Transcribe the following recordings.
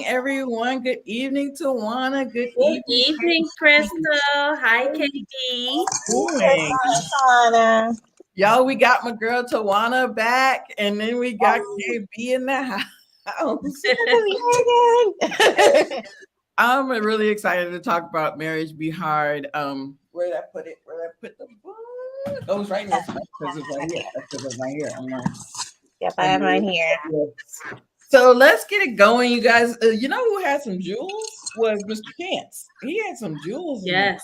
everyone. Good evening, Tawana. Good Good evening, evening, Crystal. Hi, KB. doing? Y'all, we got my girl Tawana back, and then we got KB in the house. I'm really excited to talk about Marriage Be Hard. Where did I put it? Where did I put the book? Oh, it's right in this because it's right here. That's because it's right here. Yep, I have mine here. So let's get it going, you guys. You know who had some jewels was Mr. Chance. He had some jewels. Yes.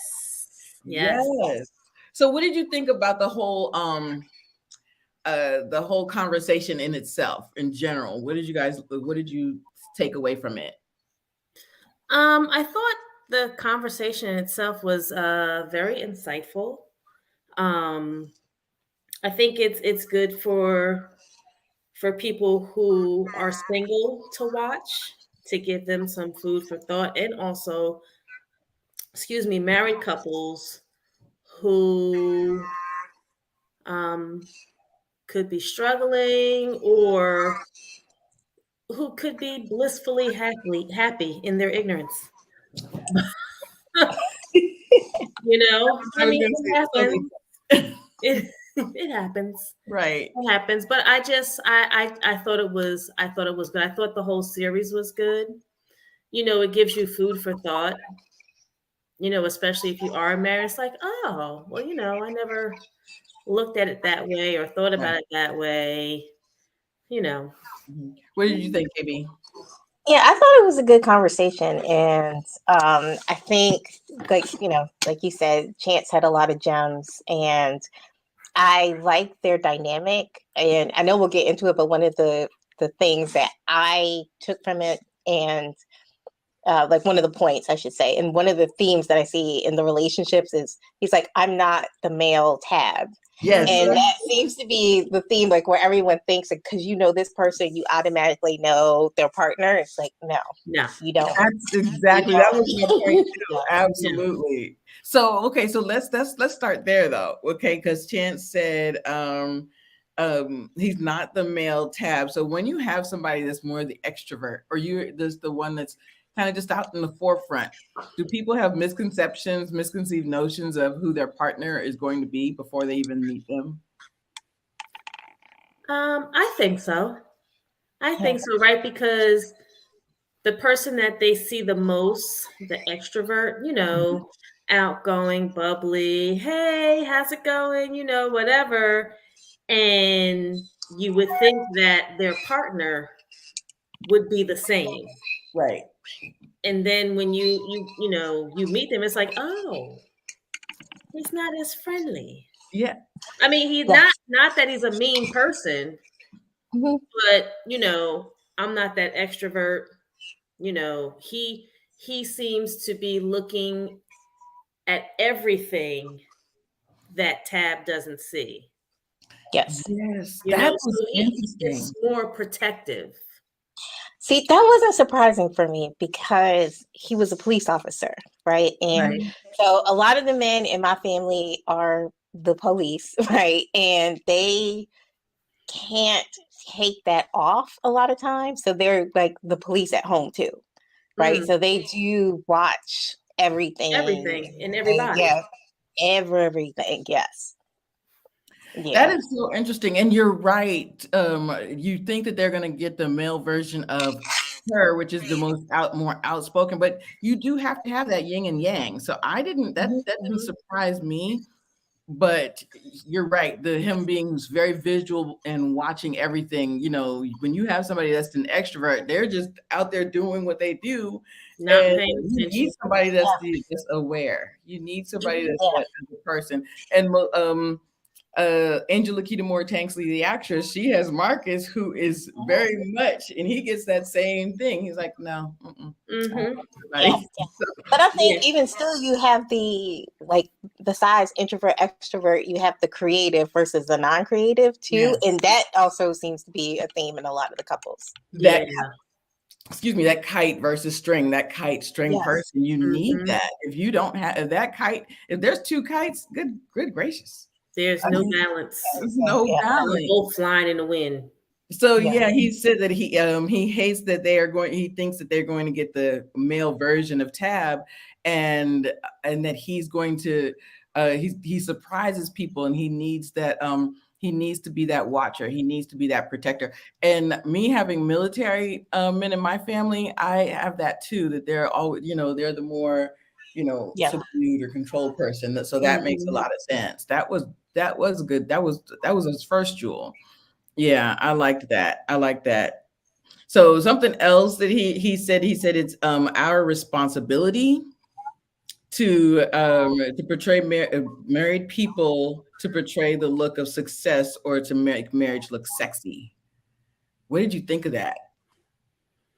So, what did you think about the whole conversation in itself, in general? What did you take away from it? I thought the conversation in itself was very insightful. I think it's good for people who are single to watch, to give them some food for thought, and also, married couples who could be struggling or who could be blissfully happy in their ignorance. I mean, it happens. It happens. Right. It happens. But I thought it was good. I thought the whole series was good. It gives you food for thought. Especially if you are married. It's like, oh, well, I never looked at it that way or thought about it that way. What did you think, KB? Yeah, I thought it was a good conversation, and I think, like you said, Chance had a lot of gems, and I like their dynamic. And I know we'll get into it, but one of the things that I took from it, and like one of the points, I should say, and one of the themes that I see in the relationships is he's like, I'm not the male Tab. Yes. And that seems to be the theme, like where everyone thinks that because you know this person, you automatically know their partner. It's like, no, you don't. That's exactly, that was my point too. Absolutely. So, okay, so let's start there though. Okay, because Chance said he's not the male Tab. So when you have somebody that's more the extrovert, or there's the one that's kind of just out in the forefront, do people have misconceived notions of who their partner is going to be before they even meet them? I think so. Right? Because the person that they see the most, the extrovert, outgoing, bubbly, hey, how's it going? Whatever. And you would think that their partner would be the same. Right. And then when you meet them, it's like, oh, he's not as friendly. Yeah. I mean, he's not that he's a mean person, but I'm not that extrovert. He seems to be looking at everything that Tab doesn't see. Yes. That was so interesting. He's more protective. See, that wasn't surprising for me because he was a police officer, right? And so a lot of the men in my family are the police, right? And they can't take that off a lot of times. So they're like the police at home too, right? So they do watch everything and everybody. Yeah, everything. Yes. Yeah. That is so interesting. And you're right. You think that they're going to get the male version of her, which is the more outspoken, but you do have to have that yin and yang. So that didn't surprise me, but you're right. Him being very visual and watching everything, when you have somebody that's an extrovert, they're just out there doing what they do. Not and paying attention. You need somebody that's just aware. You need somebody that's that person. And Angela Keita Moore-Tanksley, the actress, she has Marcus, who is very much, and he gets that same thing. He's like, no. But I think even still, you have the size introvert, extrovert. You have the creative versus the non-creative too, and that also seems to be a theme in a lot of the couples. That kite versus string. That kite string person, you need that. If you don't have that kite, if there's two kites, good gracious. There's no balance. There's no balance. Both flying in the wind. So Yeah. yeah, he said that he hates that he thinks that they're going to get the male version of Tab, and that he's going to he surprises people, and he needs to be that watcher, he needs to be that protector. And me having military men in my family, I have that too, that they're always, they're the more, Yeah. subdued or controlled person. So that makes a Mhm. lot of sense. That was good. That was his first jewel. Yeah, I liked that. I like that. So something else that he said it's our responsibility to portray married people, to portray the look of success, or to make marriage look sexy. What did you think of that?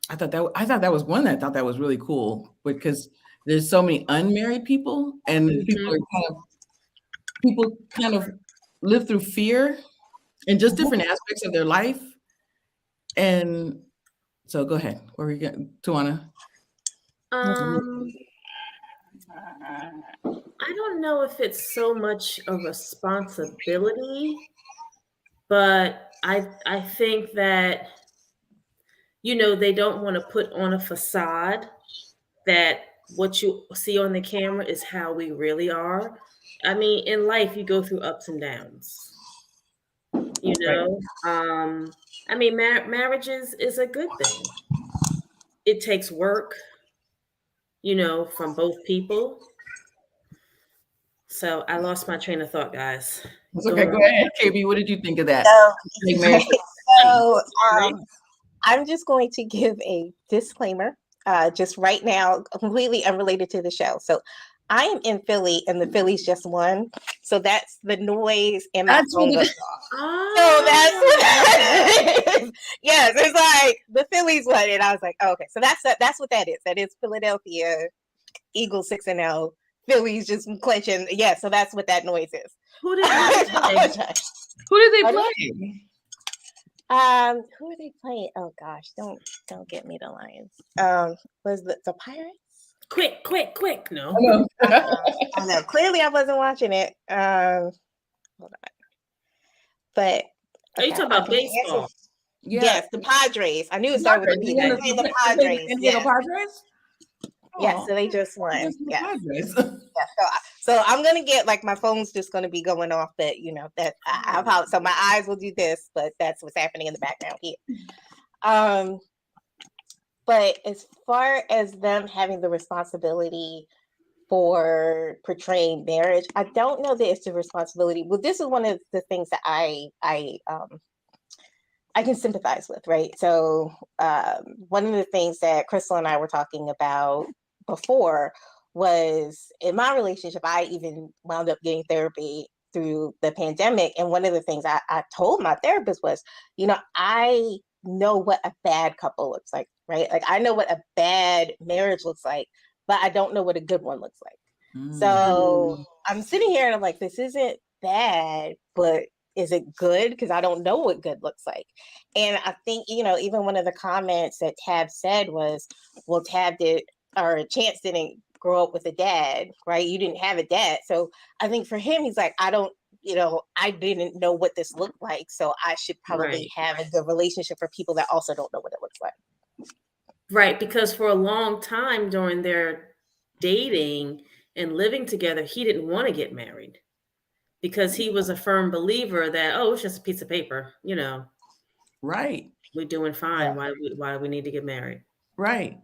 I thought that was one that I thought that was really cool, because there's so many unmarried people, and Mhm. people kind of live through fear in just different aspects of their life. And so go ahead. Where we get Tawana? Um, I don't know if it's so much a responsibility, but I think that they don't want to put on a facade that what you see on the camera is how we really are. I mean, in life you go through ups and downs, you Right. know. I mean, marriage is a good thing. It takes work, from both people. So I lost my train of thought, guys. It's Go okay. Go on. ahead, KB. What did you think of that? So, Make marriage look sexy. so Sorry. I'm just going to give a disclaimer, just right now, completely unrelated to the show. So I am in Philly, and the Phillies just won. So that's the noise, and my That's phone what goes it off. So that's Ah, yes, it's like the Phillies won, and I was like, oh, okay, so that's what that is. That is Philadelphia Eagles 6-0. Phillies just clinching. Yeah, so that's what that noise is. who did I they play? apologize. Who did they Pardon? play? Who are they playing? Oh gosh, don't get me the Lions. Was the Pirates? Quick! No. Oh, no. I know. Clearly, I wasn't watching it. Hold on. But Are you okay, talking I about can answer. baseball? Yeah. Yes, the Padres. I knew it The started with a Padres. P. You They want played to the play the Padres. San Diego Yes, Padres? yes. Oh, So they just won. the Yes. Padres. Yeah, so I'm gonna get like my phone's just gonna be going off. That that I apologize. So my eyes will do this, but that's what's happening in the background here. But as far as them having the responsibility for portraying marriage, I don't know that it's a responsibility. Well, this is one of the things that I can sympathize with, right? So one of the things that Crystal and I were talking about before was in my relationship, I even wound up getting therapy through the pandemic. And one of the things I told my therapist was, I know what a bad couple looks like, right? Like I know what a bad marriage looks like, but I don't know what a good one looks like. So I'm sitting here and I'm like, this isn't bad, but is it good? Because I don't know what good looks like. And I think, even one of the comments that Tab said was, well, Chance didn't grow up with a dad, right? You didn't have a dad. So I think for him, he's like, I didn't know what this looked like. So I should probably have a good relationship for people that also don't know what it looks like. Right, because for a long time during their dating and living together, he didn't want to get married because he was a firm believer that, oh, it's just a piece of paper, Right. we're doing fine. Yeah. Why do we need to get married? Right.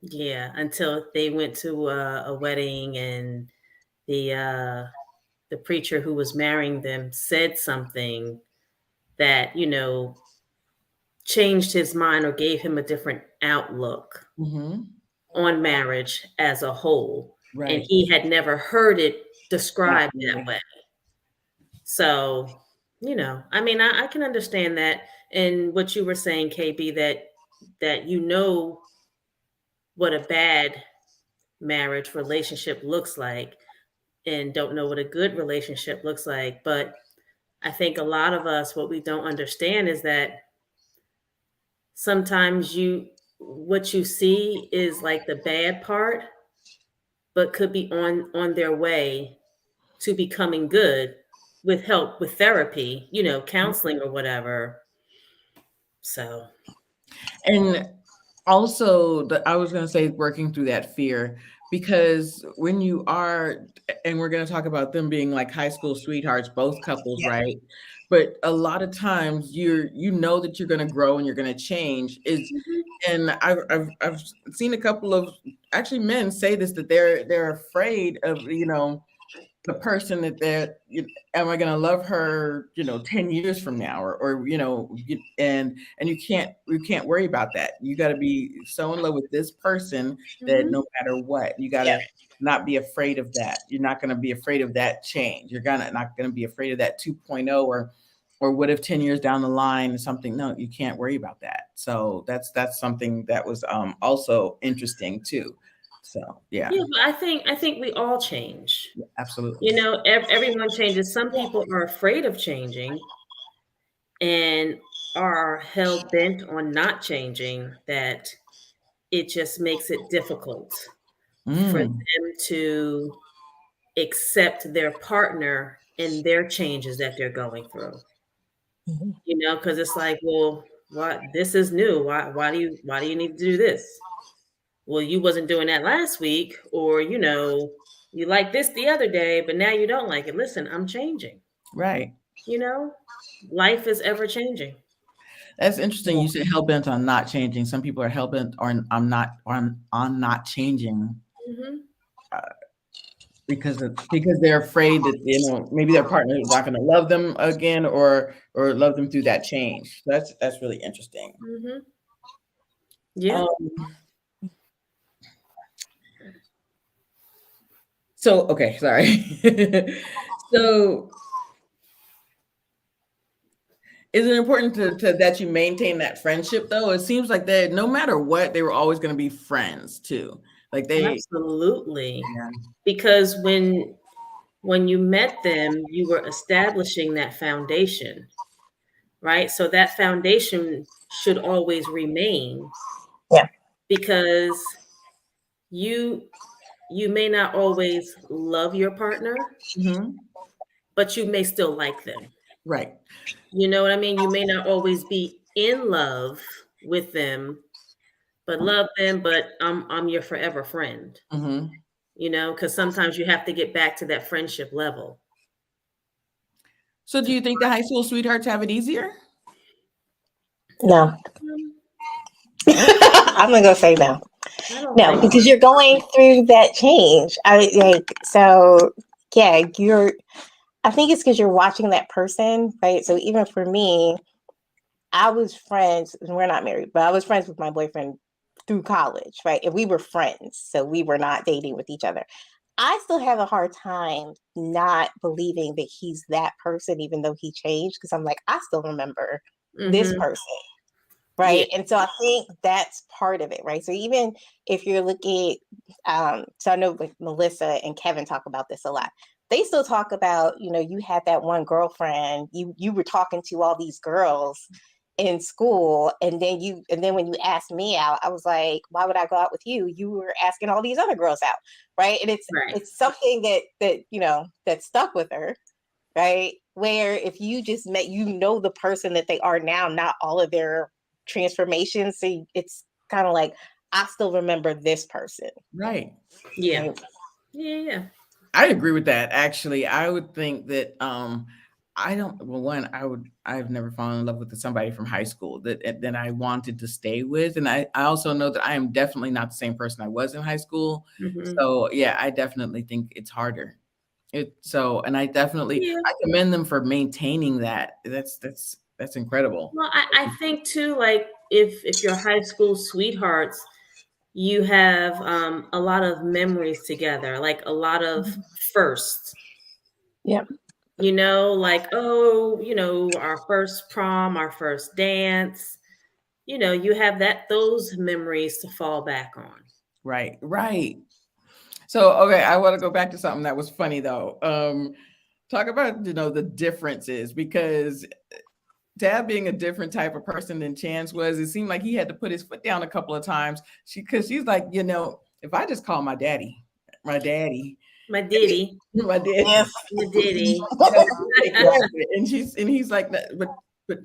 Yeah, until they went to a wedding and the preacher who was marrying them said something that changed his mind or gave him a different outlook on marriage as a whole. And Right. he had never heard it described that Absolutely. way. So, I mean, I can understand that. And what you were saying, KB, that what a bad marriage relationship looks like and don't know what a good relationship looks like. But I think a lot of us, what we don't understand is that sometimes what you see is like the bad part, but could be on their way to becoming good with help with therapy, counseling or whatever. So, And also, I was going to say working through that fear, because when you are, and we're going to talk about them being like high school sweethearts, both couples, Yeah. right? But a lot of times you know that you're going to grow and you're going to change. Is mhm, And I've seen a couple of actually men say this, that they're afraid of, the person that am I going to love her, 10 years from now, or and you can't worry about that. You got to be so in love with this person that mhm. no matter what, you got Yeah. to not be afraid of that. You're not going to be afraid of that change. You're gonna not going to be afraid of that 2.0, or what if 10 years down the line something. No, you can't worry about that. So that's something that was also interesting too. So yeah, Yeah, but I think we all change. absolutely. You know, everyone changes. Some people are afraid of changing and are hell bent on not changing, that it just makes it difficult for Mm. them to accept their partner and their changes that they're going through. Mhm. You know, because it's like, well, what, this is new. Why do you need to do this? Well, you wasn't doing that last week, or you liked this the other day, but now you don't like it. Listen, I'm changing. Right. You know, life is ever changing. That's interesting. Yeah. You said hell bent on not changing. Some people are hell bent on not changing, Hmm. uh, because they're afraid that maybe their partner is not going to love them again, or love them through that change. That's really interesting. Hmm. Yeah. Um, so okay, sorry. So is it important to that you maintain that friendship though? It seems like that no matter what, they were always going to be friends too. Like they, Absolutely. yeah. Because when you met them, you were establishing that foundation, right? So that foundation should always remain, Yeah. because you you may not always love your partner, Mhm. but you may still like them. Right. You know what I mean? You may not always be in love with them, but love them, but I'm your forever friend. Mhm. Because sometimes you have to get back to that friendship level. So do you think the high school sweethearts have it easier? No. Um, I'm gonna go say no. I don't No, think because you're going through that change. I like so yeah, I think it's because you're watching that person, right? So even for me, I was friends, and we're not married, but I was friends with my boyfriend through college, right? And we were friends, so we were not dating with each other. I still have a hard time not believing that he's that person, even though he changed, because I'm like, I still remember this Mhm. person, Yeah. right? And so I think that's part of it, right? So even if you're looking, so I know like Melissa and Kevin talk about this a lot. They still talk about, you had that one girlfriend, you were talking to all these girls in school, and then when you asked me out, I was like, why would I go out with you? You were asking all these other girls out, right? And it's Right. it's something that stuck with her, right? Where if you just met, the person that they are now, not all of their transformations. So it's kind of like, I still remember this person. Right. Yeah. Right? Yeah, yeah. I agree with that. Actually, I would think that I don't well one, I've never fallen in love with somebody from high school that I wanted to stay with. And I also know that I am definitely not the same person I was in high school. Mhm. So yeah, I definitely think it's harder. And Yeah. I commend them for maintaining that. That's incredible. Well, I think too, like, if you're high school sweethearts, you have a lot of memories together, like a lot of firsts. Yep. Like, oh, our first prom, our first dance. You have those memories to fall back on. Right, right. So okay, I want to go back to something that was funny though. Talk about the differences, because Tab being a different type of person than Chance was, it seemed like he had to put his foot down a couple of times. Because she's like, if I just call my daddy, My ditty, my daddy, Yes. my ditty. you know, take care of it. And he's like, but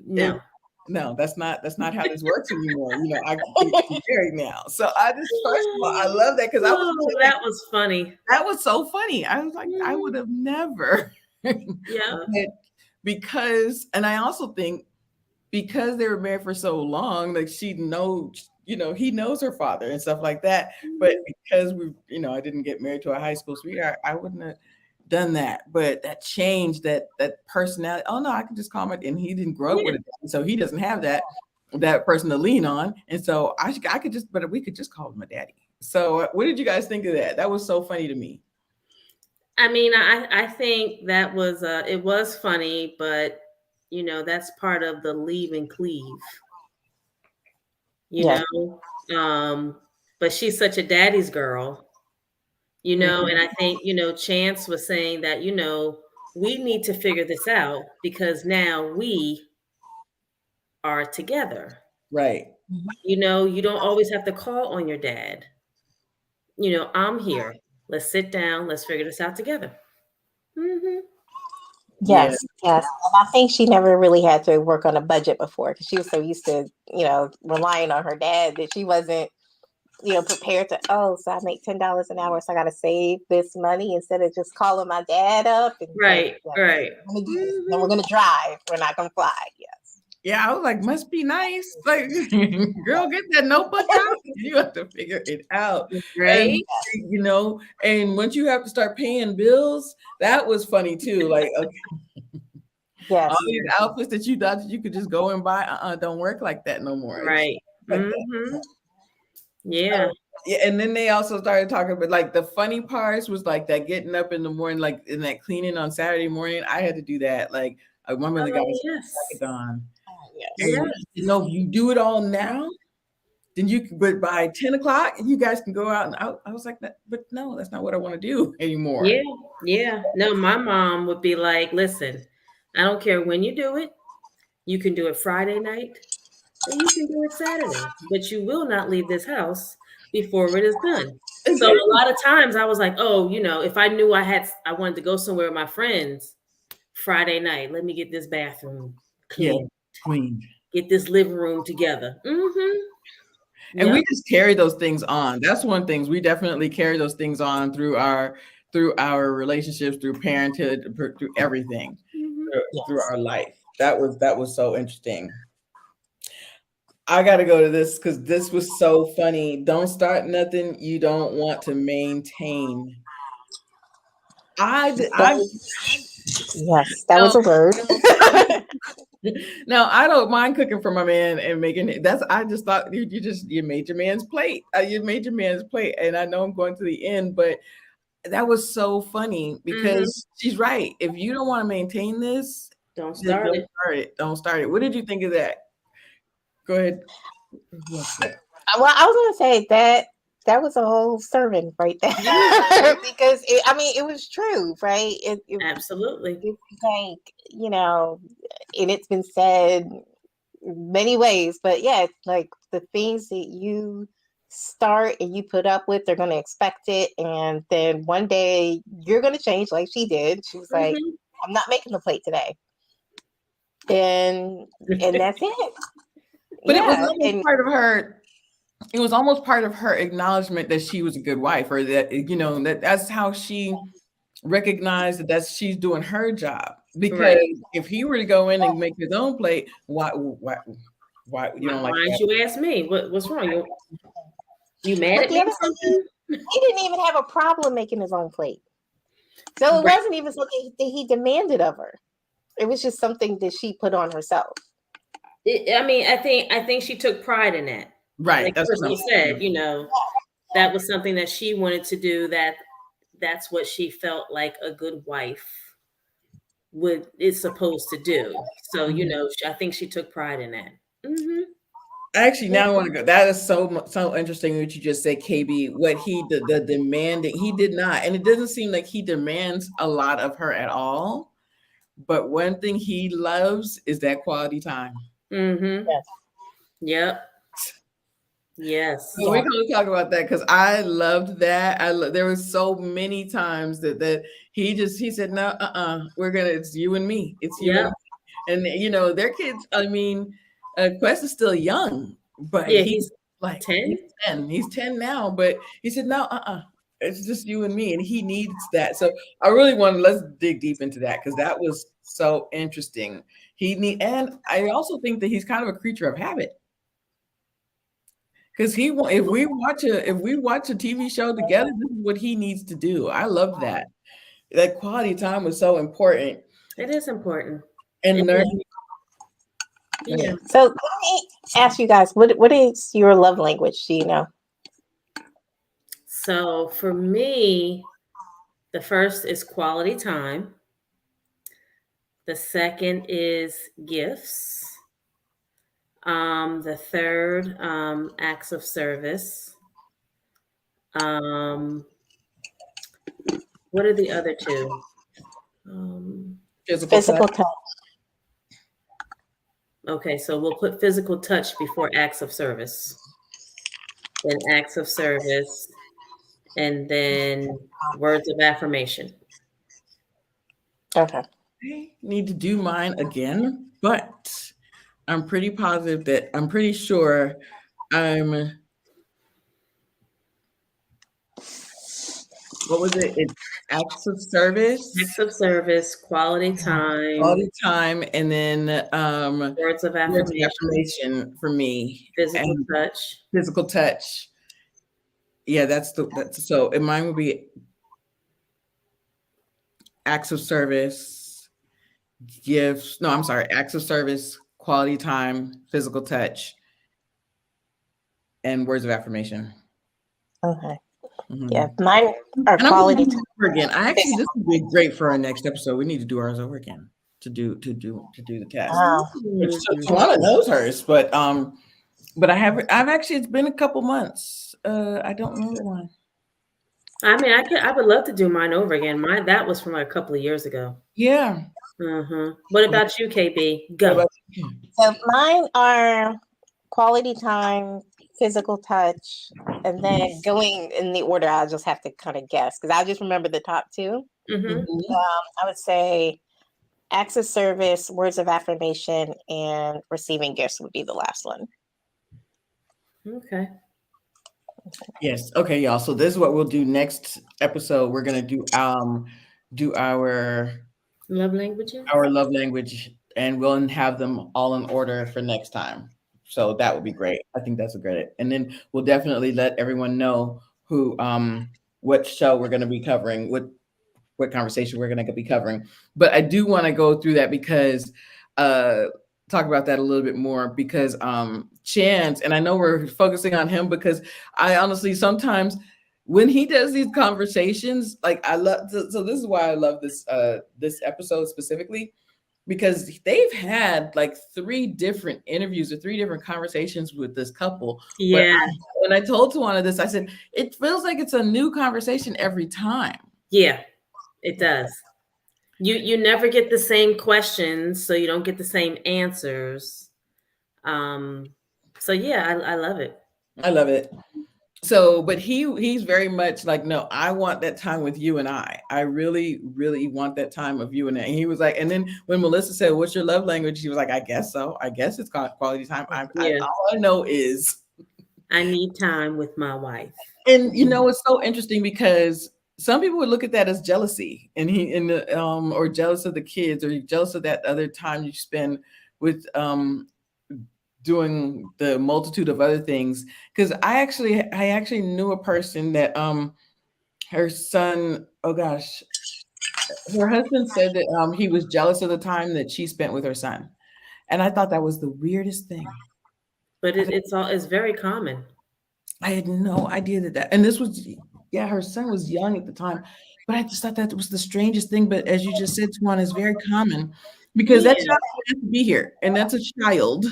No. no, that's not how this works anymore. I can get married now. So I just first of all, I love that because I was Oh, that was funny. that was so funny. I was like, I would have never. Yeah. But because, and I also think because they were married for so long, like she knows, he knows her father and stuff like that. But because I didn't get married to a high school sweetheart, I wouldn't have done that. But that changed that personality. Oh no, I can just call him. And he didn't grow up with it, so he doesn't have that person to lean on. And so I could just, but we could just call him a daddy. So what did you guys think of that? That was so funny to me. I mean, I think that was it was funny, but that's part of the leave and cleave. Yeah. But she's such a daddy's girl, and I think, Chance was saying that, we need to figure this out because now we are together. Right. You don't always have to call on your dad. I'm here. Let's sit down. Let's figure this out together. Mm-hmm. Yes, yes. And I think she never really had to work on a budget before because she was so used to, relying on her dad that she wasn't, prepared to, so I make $10 an hour, so I got to save this money instead of just calling my dad up. And right. Then we're going to drive. We're not going to fly. Yes. Yeah, I was like, must be nice. Like, girl, get that notebook out. You have to figure it out. Right. And once you have to start paying bills, that was funny too. Like, okay. Yes. All these outfits that you thought that you could just go and buy, don't work like that no more. Right. Like yeah. Yeah, and then they also started talking about like the funny parts was like that getting up in the morning, like in that cleaning on Saturday morning. I had to do that. Like I remember the guy was on. Yes. If you do it all now, then but by 10 o'clock, you guys can go out and out. I was like, but no, that's not what I want to do anymore. Yeah. Yeah. No, my mom would be like, listen, I don't care when you do it. You can do it Friday night and you can do it Saturday, but you will not leave this house before it is done. So a lot of times I was like, if I knew I wanted to go somewhere with my friends Friday night, let me get this bathroom clean. Get this living room together. And we just carry those things on. That's one thing. We definitely carry those things on through our relationships, through parenthood, through everything, through our life. That was so interesting. I got to go to this because this was so funny. Don't start nothing you don't want to maintain. Yes, that was a word. Now I don't mind cooking for my man and making it. I just thought you made your man's plate. You made your man's plate, and I know I'm going to the end, but that was so funny because she's right. If you don't want to maintain this, don't start it. Don't start it. What did you think of that? Go ahead. Well, I was going to say that was a whole sermon right there because it was true, right? Absolutely. It's like, and it's been said many ways, but yeah, it's like the things that you start and you put up with, they're going to expect it. And then one day you're going to change like she did. She was like, I'm not making the plate today. And that's it. But it was almost part of her. It was almost part of her acknowledgement that she was a good wife, or that that's how she recognized that she's doing her job. Because if he were to go in and make his own plate, why you don't like that? Why did you ask me? What's wrong? You mad at me? He didn't even have a problem making his own plate. So it wasn't even something that he demanded of her. It was just something that she put on herself. I think she took pride in that. Right. Like that's what you said, that was something that she wanted to do. That's what she felt like a good wife is supposed to do. So, I think she took pride in that. Actually, now I want to go. That is so interesting what you just said, KB. What the demanding, he did not, and it doesn't seem like he demands a lot of her at all. But one thing he loves is that quality time. Yes. Yep. Yes. So we're going to talk about that because I loved that. There was so many times that he said, no, it's you and me. It's you. And their kids, Quest is still young, but Yeah, he's he's like 10. he's 10. He's 10 now, but he said, no, it's just you and me, and he needs that. So I really want to let's dig deep into that because that was so interesting. And I also think that he's kind of a creature of habit. Because if we watch a TV show together, this is what he needs to do. I love that. That quality time was so important. It is important. And And learning. yeah. So let me ask you guys, what is your love language? Do you know? So for me, the first is quality time. The second is gifts. The third, acts of service. Um, what are the other two? Physical touch. Physical touch. Okay, so we'll put physical touch before acts of service, then acts of service, and then words of affirmation. Okay. I need to do mine again, but I'm pretty positive that I'm pretty sure I'm what was it? It's acts of service, Acts of service, quality time, quality time, and then words of words of affirmation, affirmation for me physical and touch. physical touch. Yeah, that's so and mine would be acts of service, gifts. No, I'm sorry, acts of service, quality time, physical touch, and words of affirmation. Okay. Mhm. Yeah, mine are And I'm gonna quality do time. this over again. This would be great for our next episode. We need to do ours over again to do the test. Wow. Which Mm. Tawana knows hers, but I've actually it's been a couple months. I don't remember one. I mean, I would love to do mine over again. Mine that was from like a couple of years ago. Yeah. What about you, KB? What Go. about you? So mine are quality time, physical touch, and then going in the order, I'll just have to kind of guess because I just remember the top two. Mm-hmm. Mhm. I would say acts of service, words of affirmation, and receiving gifts would be the last one. Okay. Yes. Okay, y'all. So this is what we'll do next episode. We're gonna do Love languages. our love language and we'll have them all in order for next time. So that would be great. I think that's a great. And then we'll definitely let everyone know who what show we're going to be covering, what conversation we're going to be covering. But I do want to go through that because talk about that a little bit more because Chance, and I know we're focusing on him because I honestly sometimes when he does these conversations, like I love so this is why I love this episode specifically because they've had like 3 different interviews or 3 different conversations with this couple. But Yeah. when I told Tawana this, I said, it feels like it's a new conversation every time. Yeah, it does. You never get the same questions, so you don't get the same answers. So yeah, I love it. I love it. So, but he's very much like, no, I want that time with you and I really, really want that time of you and I. And he was like, and then when Melissa said, "What's your love language?" He was like, "I guess so. I guess it's called quality time. Yeah. All I know is." I need time with my wife. And it's so interesting because some people would look at that as jealousy, and or jealous of the kids, or jealous of that other time you spend with doing the multitude of other things. Because I actually knew a person that her son, oh gosh, her husband said that he was jealous of the time that she spent with her son, and I thought that was the weirdest thing. But it's very common. I had no idea and this was, yeah, her son was young at the time, but I just thought that was the strangest thing. But as you just said, Swan, is very common because that Yeah. child has to be here, and that's a child.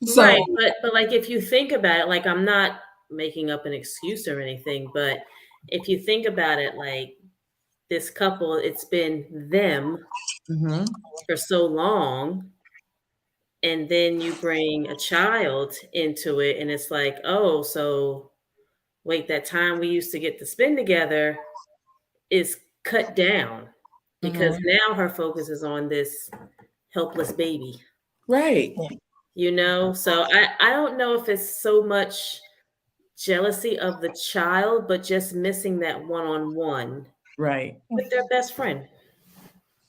So, Right, but like if you think about it, like I'm not making up an excuse or anything, but if you think about it, like this couple, it's been them mhm, for so long, and then you bring a child into it, and it's like, oh, so wait, that time we used to get to spend together is cut down because mhm. now her focus is on this helpless baby. Right. Yeah. So I don't know if it's so much jealousy of the child, but just missing that one-on-one Right. with their best friend.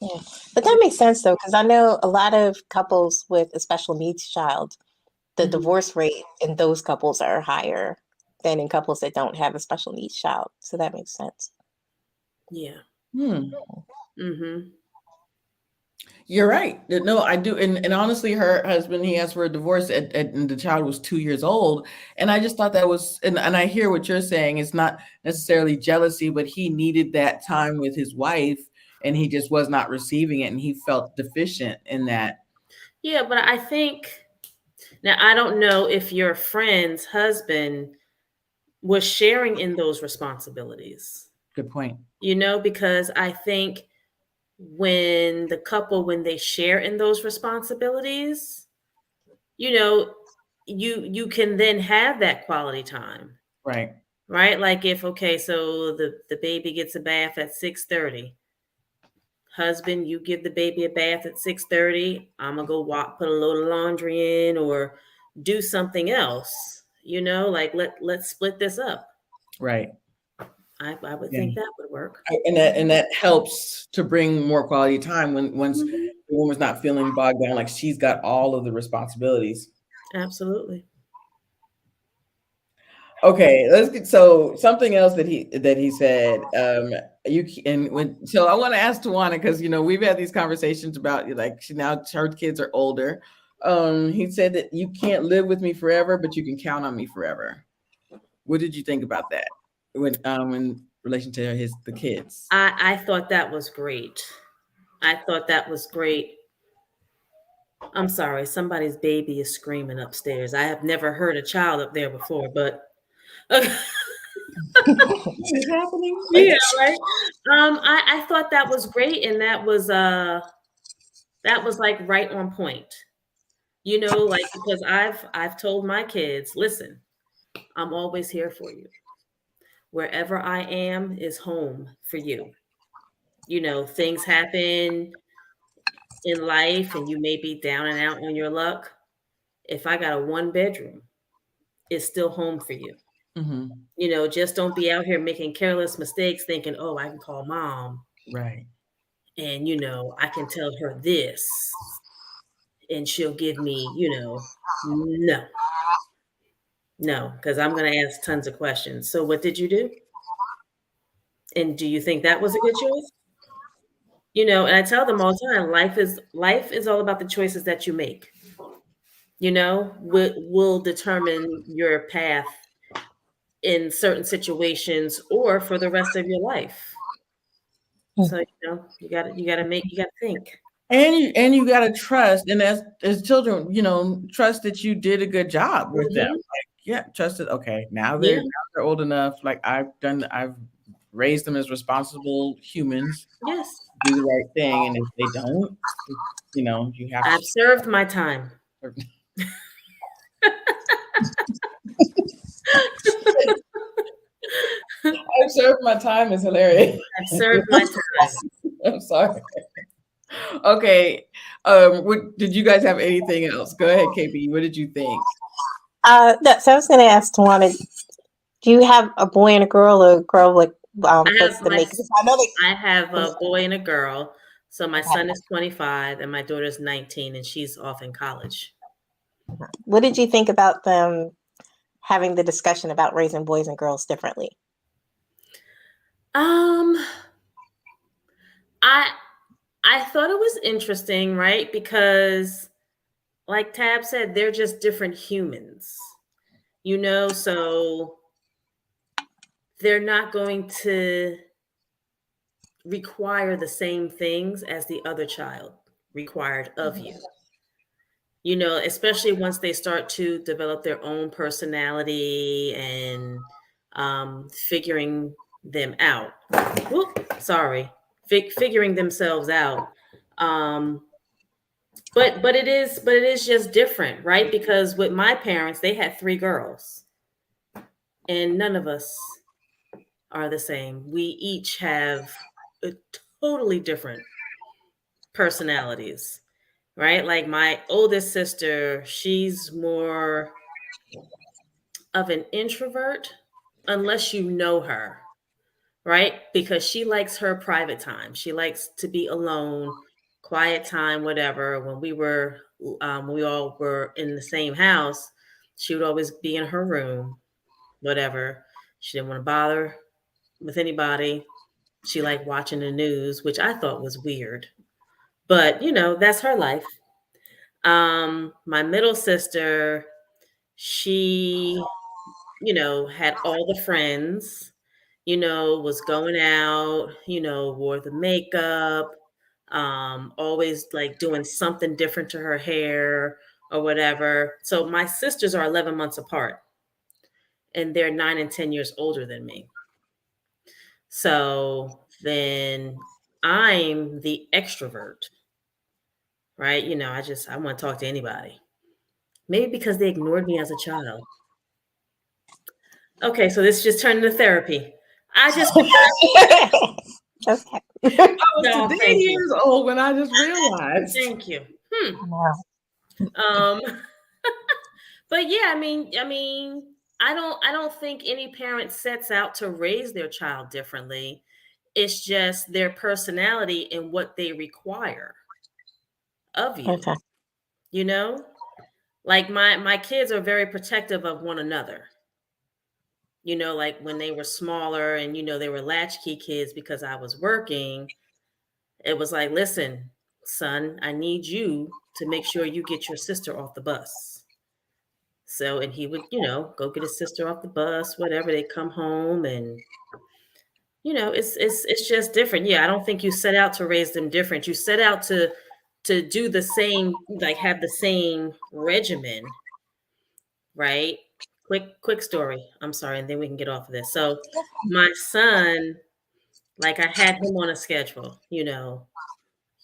Yeah. But that makes sense though, because I know a lot of couples with a special needs child, the divorce rate in those couples are higher than in couples that don't have a special needs child. So that makes sense. Yeah. Hmm. Mm-hmm. You're right. No, I do. And honestly, her husband, he asked for a divorce and the child was 2 years old. And I just thought that was, and I hear what you're saying. It's not necessarily jealousy, but he needed that time with his wife and he just was not receiving it. And he felt deficient in that. Yeah, but I think now I don't know if your friend's husband was sharing in those responsibilities. Good point. Because I think when the couple when they share in those responsibilities, you know, you can then have that quality time, Right. right? Like if okay, so the baby gets a bath at 6:30. Husband, you give the baby a bath at 6:30. I'm gonna go walk, put a load of laundry in, or do something else. Like let's split this up. Right. I would Yeah. think that would work. And that helps to bring more quality time when once Mhm. the woman's not feeling bogged down, like she's got all of the responsibilities. Absolutely. Okay, let's get so something else that he said. So I want to ask Tawana because we've had these conversations about like she now her kids are older. He said that you can't live with me forever, but you can count on me forever. What did you think about that when in relation to the kids? I thought that was great. I thought that was great. I'm sorry, somebody's baby is screaming upstairs. I have never heard a child up there before, but What is happening? yeah, right. I thought that was great, and that was like right on point. Like because I've told my kids, listen, I'm always here for you. Wherever I am is home for you. Things happen in life and you may be down and out on your luck. If I got a one bedroom, it's still home for you. Hmm. Just don't be out here making careless mistakes thinking, oh, I can call mom Right. and, I can tell her this and she'll give me, no, no, because I'm going to ask tons of questions. So, what did you do? And do you think that was a good choice? And I tell them all the time, life is all about the choices that you make. Will determine your path in certain situations or for the rest of your life. So you gotta think. And you got to trust, and as children, trust that you did a good job with them. Mhm. Like, yeah, trust it. Okay, now they're Yeah. now they're old enough. Like I've raised them as responsible humans, Yes. do the right thing, and if they don't, you have I've served my time. to. I've served my time is hilarious. I've served my time. I'm sorry. Okay, did you guys have anything else? Go ahead, KB. What did you think? No, so I was going to ask Tawana, do you have a boy and a girl, or a girl like I what's have the my make? I know I have a they. boy and a girl. So my son is 25 and my daughter's 19 and she's off in college. What did you think about them having the discussion about raising boys and girls differently? Um, I I thought it was interesting, right? Because like Tab said, they're just different humans. So they're not going to require the same things as the other child required of you. Especially once they start to develop their own personality and figuring them out. Whoop, sorry, figuring themselves out. Um, but it is just different, right? Because with my parents, they had three girls, and none of us are the same. We each have a totally different personalities, right? Like my oldest sister, she's more of an introvert unless you know her, right? Because she likes her private time. She likes to be alone, quiet time, whatever. When we all were in the same house, she would always be in her room, whatever. She didn't want to bother with anybody. She liked watching the news, which I thought was weird. But, that's her life. My middle sister, she, had all the friends, was going out, wore the makeup, always like doing something different to her hair or whatever. So my sisters are 11 months apart and they're 9 and 10 years older than me. So then I'm the extrovert, right? I want to talk to anybody. Maybe because they ignored me as a child. Okay, so this just turned into therapy. I just Okay. I was no, today thank you. years old when I just realized. Thank you. Wow. But yeah, I don't think any parent sets out to raise their child differently. It's just their personality and what they require of you. Okay. You know? Like my kids are very protective of one another. Like when they were smaller and they were latchkey kids because I was working, it was like, listen, son, I need you to make sure you get your sister off the bus. So, and he would, go get his sister off the bus, whatever. They come home and, it's just different. Yeah, I don't think you set out to raise them different. You set out to do the same, like have the same regimen, right? Quick story. I'm sorry, and then we can get off of this. So, my son, like I had him on a schedule, I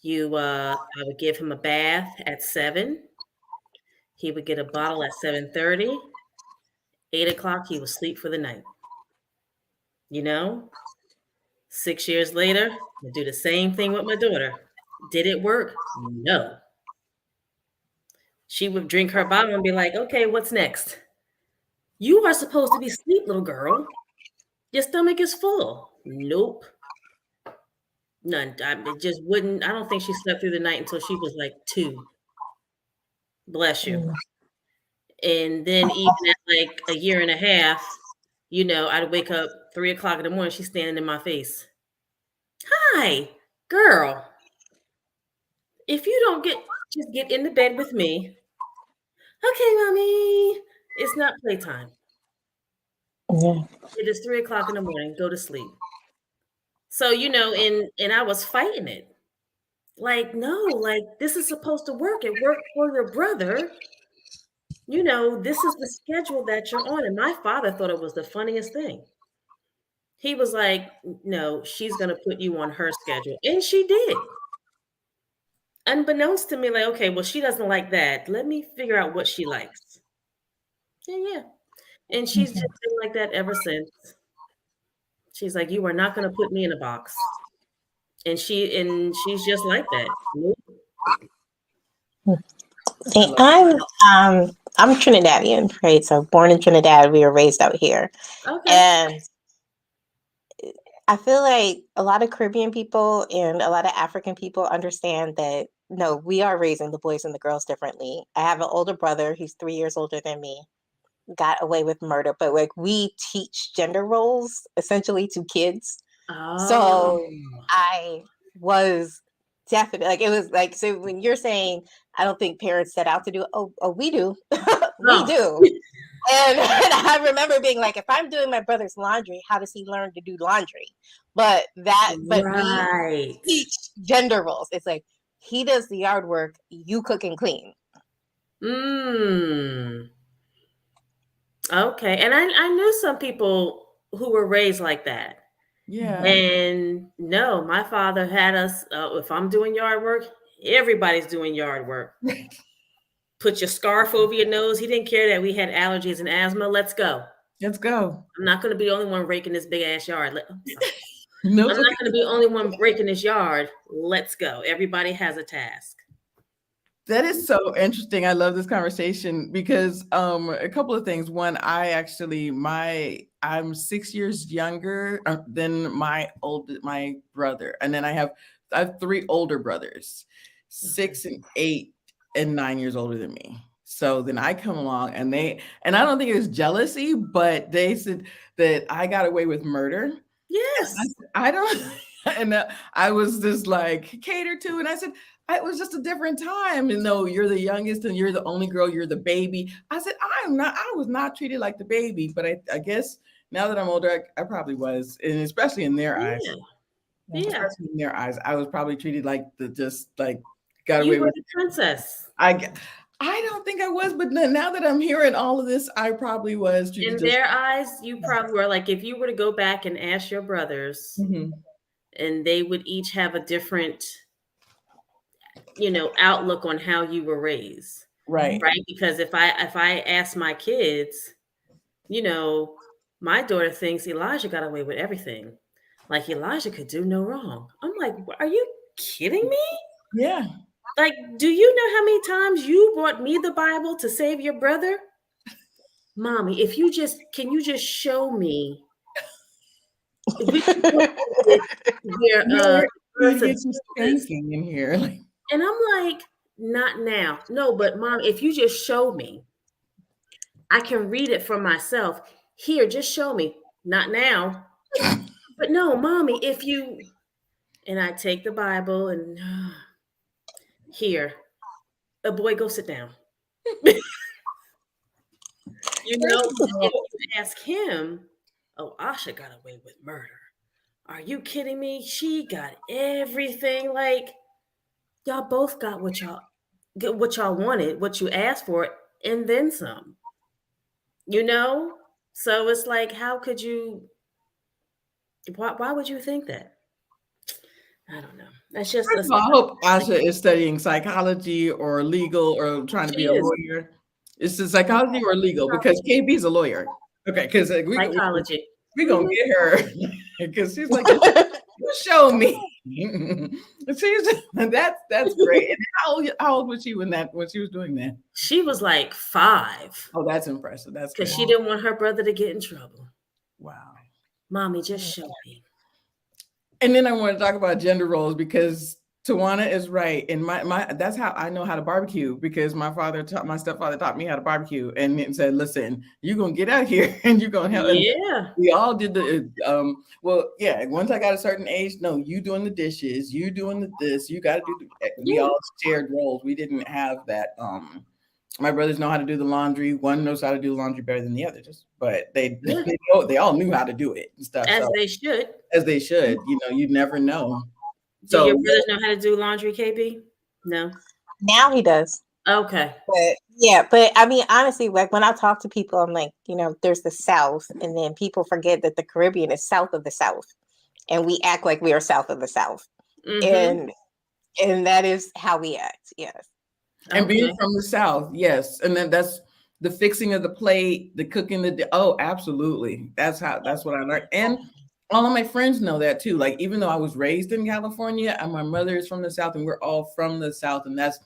would give him a bath at 7. He would get a bottle at 7:30. 8 o'clock, he would sleep for the night. You know, 6 years later, I do the same thing with my daughter. Did it work? No. She would drink her bottle and be like, okay, what's next? You are supposed to be asleep, little girl. Your stomach is full. Nope. None. It just wouldn't. I don't think she slept through the night until she was like 2. Bless you. Mm. And then even at like a year and a half, I'd wake up 3 o'clock in the morning. She's standing in my face. Hi, girl. If you don't just get in the bed with me. Okay, mommy. It's not playtime. Yeah. It is 3 o'clock in the morning. Go to sleep. So, and I was fighting it. Like, no, like this is supposed to work. It worked for your brother. This is the schedule that you're on. And my father thought it was the funniest thing. He was like, no, she's going to put you on her schedule. And she did. Unbeknownst to me, like, okay, well, she doesn't like that. Let me figure out what she likes. Yeah. And she's just been like that ever since. She's like, you are not going to put me in a box. And she's just like that. See, I'm Trinidadian, right? So born in Trinidad, we were raised out here. Okay. And I feel like a lot of Caribbean people and a lot of African people understand that no, we are raising the boys and the girls differently. I have an older brother, he's 3 years older than me, got away with murder, but like we teach gender roles essentially to kids. So I was definitely like, it was like, so when you're saying, I don't think parents set out to do, we do. We do. And I remember being like, if I'm doing my brother's laundry, how does he learn to do laundry? But we teach gender roles. It's like, he does the yard work, you cook and clean. Okay. And I knew some people who were raised like that. Yeah. And no, my father had us, if I'm doing yard work, everybody's doing yard work. Put your scarf over your nose. He didn't care that we had allergies and asthma. Let's go. Let's go. I'm not going to be the only one raking this big ass yard. No, I'm not going to be the only one raking this yard. Let's go. Everybody has a task. That is so interesting. I love this conversation because a couple of things. One, I'm 6 years younger than my brother, and then I have three older brothers, 6 and 8 and 9 years older than me. So then I come along and I don't think it was jealousy, but they said that I got away with murder. Yes. I don't, and I was just like catered to, and I said, it was just a different time. And no, you're the youngest, and you're the only girl. You're the baby. I said, I'm not. I was not treated like the baby, but I guess now that I'm older, I probably was, and especially in their eyes, Yeah. especially in their eyes, I was probably treated like got You away were with. the princess. I don't think I was, but now that I'm hearing all of this, I probably was treated In just. their eyes, you probably were like, if you were to go back and ask your brothers, and they would each have a different, outlook on how you were raised. Right. Right. Because if I ask my kids, my daughter thinks Elijah got away with everything. Like Elijah could do no wrong. I'm like, are you kidding me? Yeah. Like, do you know how many times you brought me the Bible to save your brother? Mommy, can you just show me which one where You get some spanking in here. And I'm like, not now. No, but Mom, if you just show me, I can read it for myself. Here, just show me. Not now. But no, Mommy, and I take the Bible and here, a boy, go sit down. Ask him, oh, Asha got away with murder. Are you kidding me? She got everything. Like, y'all both got what y'all wanted, what you asked for, and then some. So it's like, how could you? Why would you think that? I don't know. That's just. First of all, I hope Asha is studying psychology or legal or trying to be a lawyer. Is it psychology or legal? Because KB is a lawyer. Okay, because psychology. We're gonna get her because she's like, you show me. That's great. And how old was she when she was doing that? She was like 5. Oh, that's impressive. That's because she didn't want her brother to get in trouble. Wow. Mommy, just show me. And then I want to talk about gender roles because Tawana is right. And my that's how I know how to barbecue, because my stepfather taught me how to barbecue and said, listen, you're gonna get out here and you're gonna help. Yeah. We all did the once I got a certain age, no, you doing the dishes, you doing this, you gotta do we all shared roles. We didn't have that. My brothers know how to do the laundry. One knows how to do laundry better than the other, but they all knew how to do it and stuff. As they should. As they should. You never know. Do your brothers know how to do laundry, KB? No. Now he does. Okay. But I mean, honestly, like when I talk to people, I'm like, there's the South, and then people forget that the Caribbean is south of the South, and we act like we are south of the South, and that is how we act. Yes. And being from the South, yes, and then that's the fixing of the plate, the cooking, absolutely. That's what I learned, and all of my friends know that too. Like, even though I was raised in California, and my mother is from the South, and we're all from the South, and that's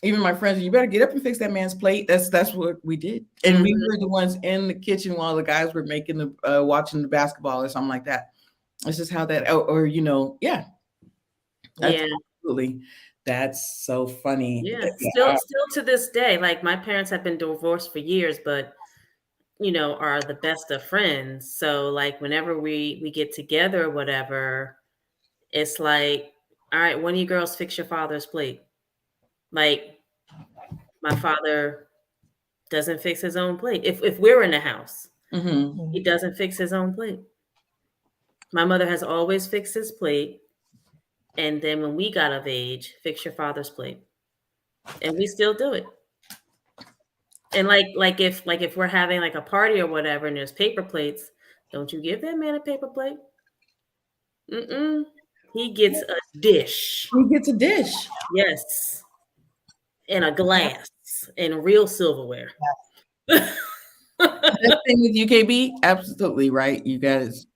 even my friends. You better get up and fix that man's plate. That's what we did, and we were the ones in the kitchen while the guys were making watching the basketball or something like that. It's just how that, absolutely. That's so funny. Yeah, still to this day, like my parents have been divorced for years, but are the best of friends. So like whenever we get together or whatever, it's like, all right, one of you girls fix your father's plate. Like my father doesn't fix his own plate. If we're in the house, he doesn't fix his own plate. My mother has always fixed his plate. And then when we got of age, fix your father's plate. And we still do it. And like if we're having like a party or whatever and there's paper plates, don't you give that man a paper plate? He gets a dish. He gets a dish. Yes. And a glass and real silverware. That thing with UKB, absolutely right. You guys.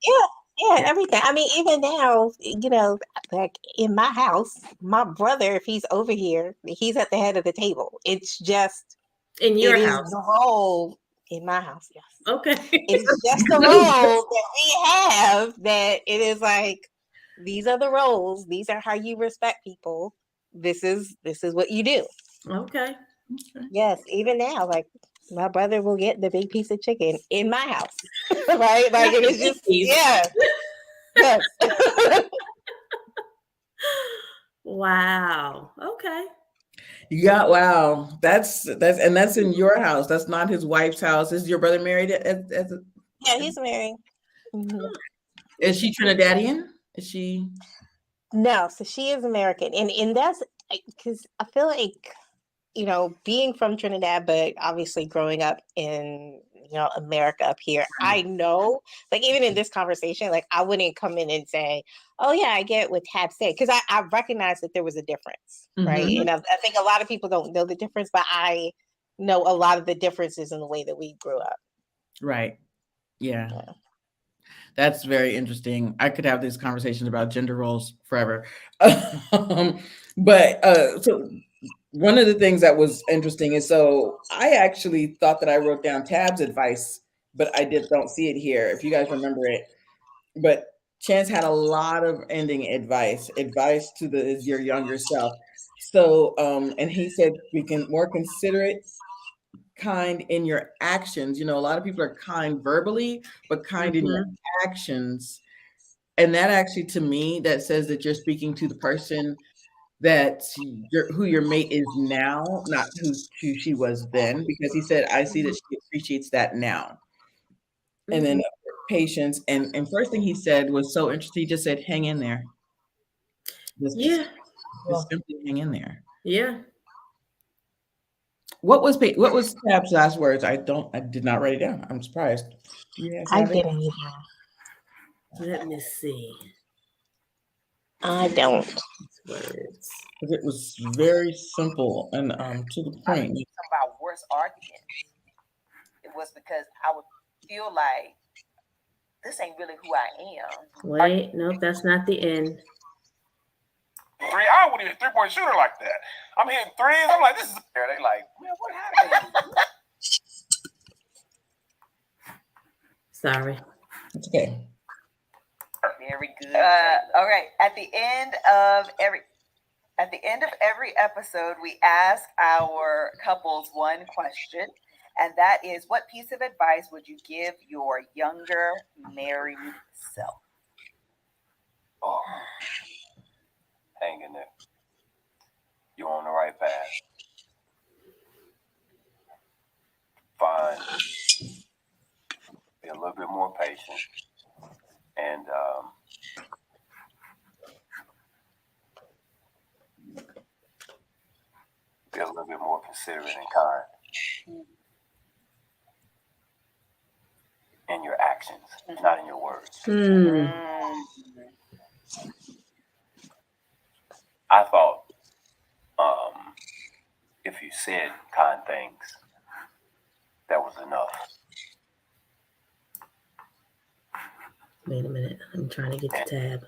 Yeah, everything. I mean, even now, like in my house, my brother, if he's over here, he's at the head of the table. It's just, In it your is house. the role in my house. Yes. Okay. It's just the role that we have that it is like, these are the roles. These are how you respect people. This is what you do. Okay. Yes, even now, like my brother will get the big piece of chicken in my house, right? Like it is just, yeah, yes. Wow. Okay. Yeah, wow. That's in your house. That's not his wife's house. Is your brother married Yeah, he's married. Mhm. is she Trinidadian? Is she No, so she is American, and that's because I feel like being from Trinidad, but obviously growing up in America up here, I know, like even in this conversation, like I wouldn't come in and say, "Oh yeah, I get what Tab said," because I recognize that there was a difference, right? Mhm. And I think a lot of people don't know the difference, but I know a lot of the differences in the way that we grew up. Right. Yeah. Yeah. That's very interesting. I could have these conversations about gender roles forever. But so one of the things that was interesting is so I actually thought that I wrote down Tab's advice, but I don't see it here. If you guys remember it, but Chance had a lot of ending advice to your younger self. So and he said we can more considerate, kind in your actions. A lot of people are kind verbally, but kind in your Mhm. actions. And that actually, to me, that says that you're speaking to the person who your mate is now, not who she was then, because he said, I see that she appreciates that now. And then Mhm. patience. And first thing he said was so interesting. He just said, hang in there. Yeah. Just simply hang in there. Yeah. What was Tab's last words? I did not write it down. I'm surprised. Do you guys I have it? didn't either. Let me see. I don't. Words. Because it was very simple and to the point. Some of our worst arguments. It was because I would feel like this ain't really who I am. Wait, nope, that's not the end. I wouldn't hit a 3-point shooter like that. I'm hitting threes. I'm like, this is fair. They like, man, what happened? Sorry. It's okay. Very good. All right. At the end of every episode, we ask our couples one question, and that is, what piece of advice would you give your younger married self? Oh, hang in there. You're on the right path. Fine. Be a little bit more patient. And be a little bit more considerate and kind in your actions, not in your words. I thought if you said kind things, that was enough. Wait a minute. I'm trying to get the tab.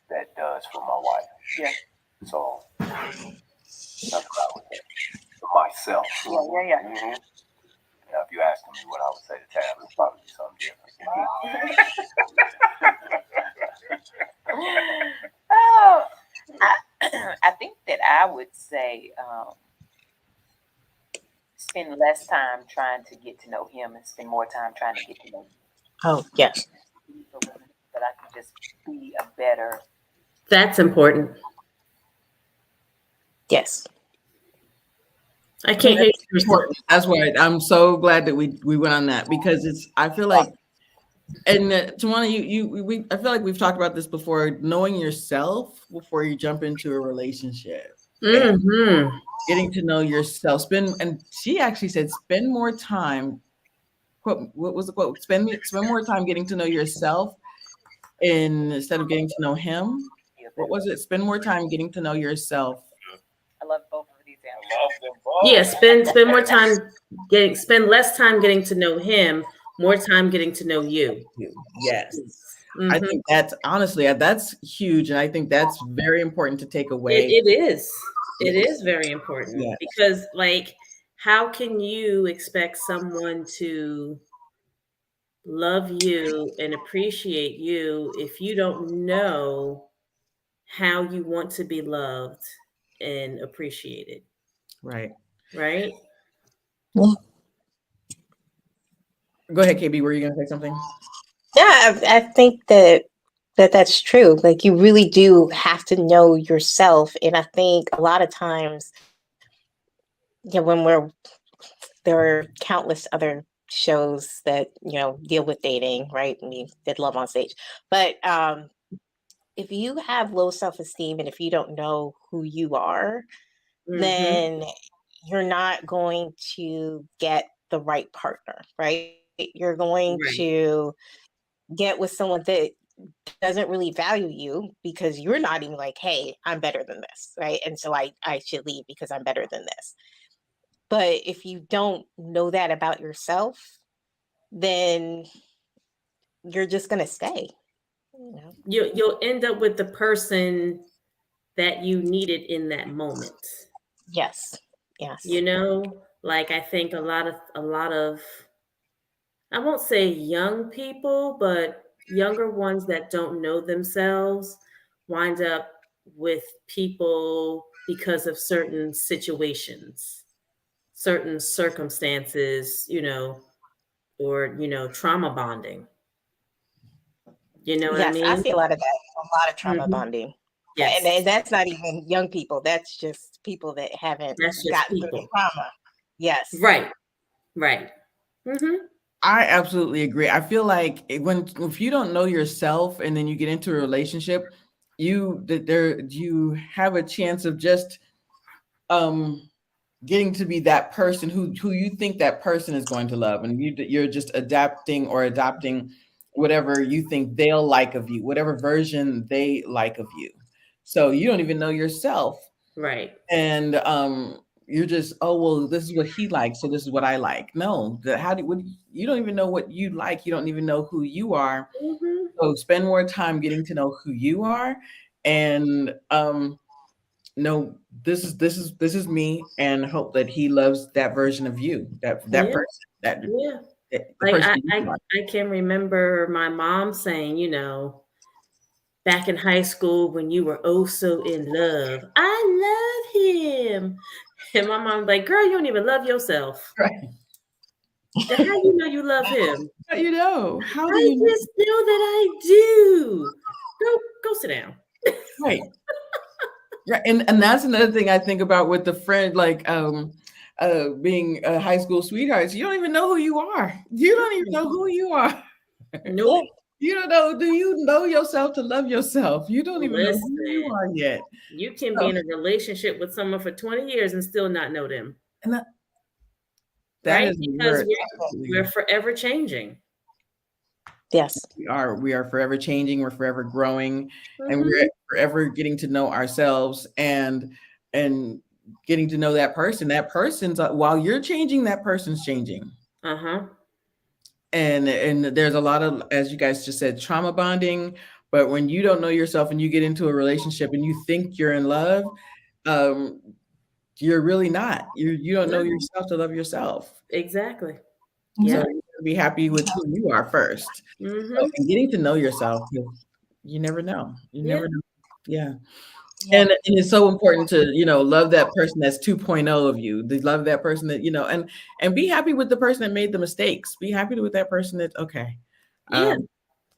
That does for my wife. Yeah. So that's what I would say for myself. Yeah. Mm-hmm. Now, if you asked me what I would say to Tab, it would probably be something different. Oh, I think that I would say spend less time trying to get to know him and spend more time trying to get to know me. Oh, yes. That I can just be a better. That's important. Yes. I can't hear you. That's why I'm so glad that we went on that, because I feel like, and Tawana, I feel like we've talked about this before, knowing yourself before you jump into a relationship. Mm-hmm. Getting to know yourself. And she actually said, spend more time. Quote, what was the quote? Spend more time getting to know yourself instead of getting to know him. What was it? Spend more time getting to know yourself. I love both of these answers. Yeah, spend more time spend less time getting to know him, More time getting to know you. Yes. I Mhm. think that's honestly, that's huge, and I think that's very important to take away. It is. It Yes. is very important Yes. because, like, how can you expect someone to love you and appreciate you if you don't know how you want to be loved and appreciated, Right. right? Yeah, Go ahead, KB. Were you going to say something? I think that's true. Like you really do have to know yourself, and I think a lot of times, when there are countless other shows that deal with dating, right? We did Love on Stage, but if you have low self-esteem and if you don't know who you are, Mhm. then you're not going to get the right partner, right? You're going Right. to get with someone that doesn't really value you because you're not even like, hey, I'm better than this, right? And so I should leave because I'm better than this. But if you don't know that about yourself, then you're just going to stay. You'll end up with the person that you needed in that moment. Yes. Yes. Like I think a lot of I won't say young people, but younger ones that don't know themselves wind up with people because of certain situations, certain circumstances, or trauma bonding. You know what I Yes, I mean? see a lot of that, a lot of trauma Hmm. bonding. And Yes, that's not even young people. That's just people that haven't that's just gotten through the people. trauma. Yes. Right, right. Hmm. I absolutely agree. I feel like if you don't know yourself and then you get into a relationship, you have a chance of just um getting to be that person who you think that person is going to love, and you're just adapting or adopting whatever you think they'll like of you, whatever version they like of you. So you don't even know yourself, Right. and you're just, oh well, this is what he likes, so this is what I like. No, you don't even know what you like. You don't even know who you are. Hmm. So spend more time getting to know who you are, and no, this is me, and hope that he loves that version of you, that Yeah, person, yeah. the Like person I, you I, are. I can remember my mom saying, back in high school when you were oh so in love, I love him. And my mom's like, girl, you don't even love yourself. Right. Then how you know you love him? How do you know? How do I you just know that I do. Go sit down. right? Right. And that's another thing I think about with the friend, like being high school sweethearts. You don't even know who you are. You don't even know who you are. Yeah. Nope. You don't know. Do you know yourself to love yourself? You don't even know who you Listen, are yet. you can be So, in a relationship with someone for 20 years and still not know them, and that right? is Because where we're forever changing. Yes. we are forever changing, we're forever growing, and we're Hmm. forever getting to know ourselves, and getting to know that person's while you're changing, that person's changing. Uh-huh. And there's a lot of, as you guys just said, trauma bonding. But when you don't know yourself and you get into a relationship and you think you're in love, um you're really not. You don't know No, yourself to love yourself. exactly. So Yeah. Yeah. you gotta be happy with who you are first. So, Hmm. and getting to know yourself, you never know. You Yeah. never know. Yeah. Yeah. And it's so important to, love that person that's 2.0 of you. To love that person that, and be happy with the person that made the mistakes. Be happy with that person that's okay. Yeah. Um,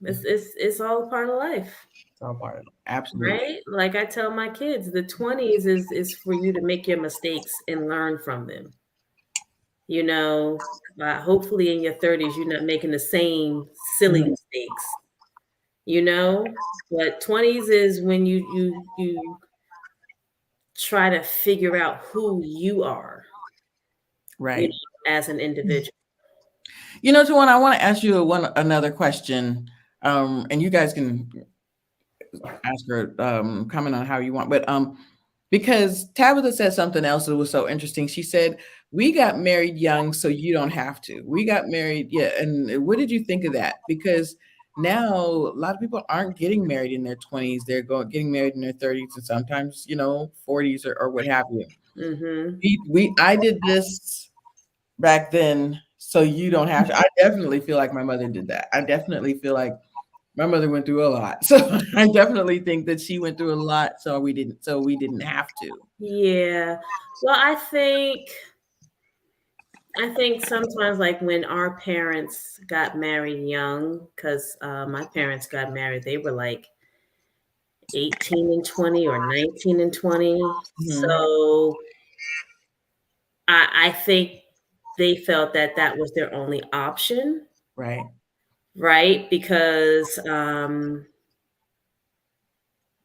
It's all a part of life, it's all part of it. Absolutely. right? Like I tell my kids, the 20s is for you to make your mistakes and learn from them. You know, hopefully in your 30s, you're not making the same silly Mhm. mistakes, but 20s is when you try to figure out who you are, Right. as an individual. Tawana, I want to ask you another question. And you guys can ask her, comment on how you want, but because Tabitha said something else that was so interesting. She said we got married young, so you don't have to. We got married, yeah. And what did you think of that? Because now a lot of people aren't getting married in their 20s. They're getting married in their 30s and sometimes, 40s or what have you. Mm-hmm. I did this back then, so you don't have to. I definitely feel like my mother did that. I definitely feel like my mother went through a lot. So I definitely think that she went through a lot, so we didn't have to. Yeah. Well, I think sometimes, like when our parents got married young, because my parents got married, they were like 18 and 20 or 19 and 20. Mhm. So I think they felt that that was their only option, Right. right? Because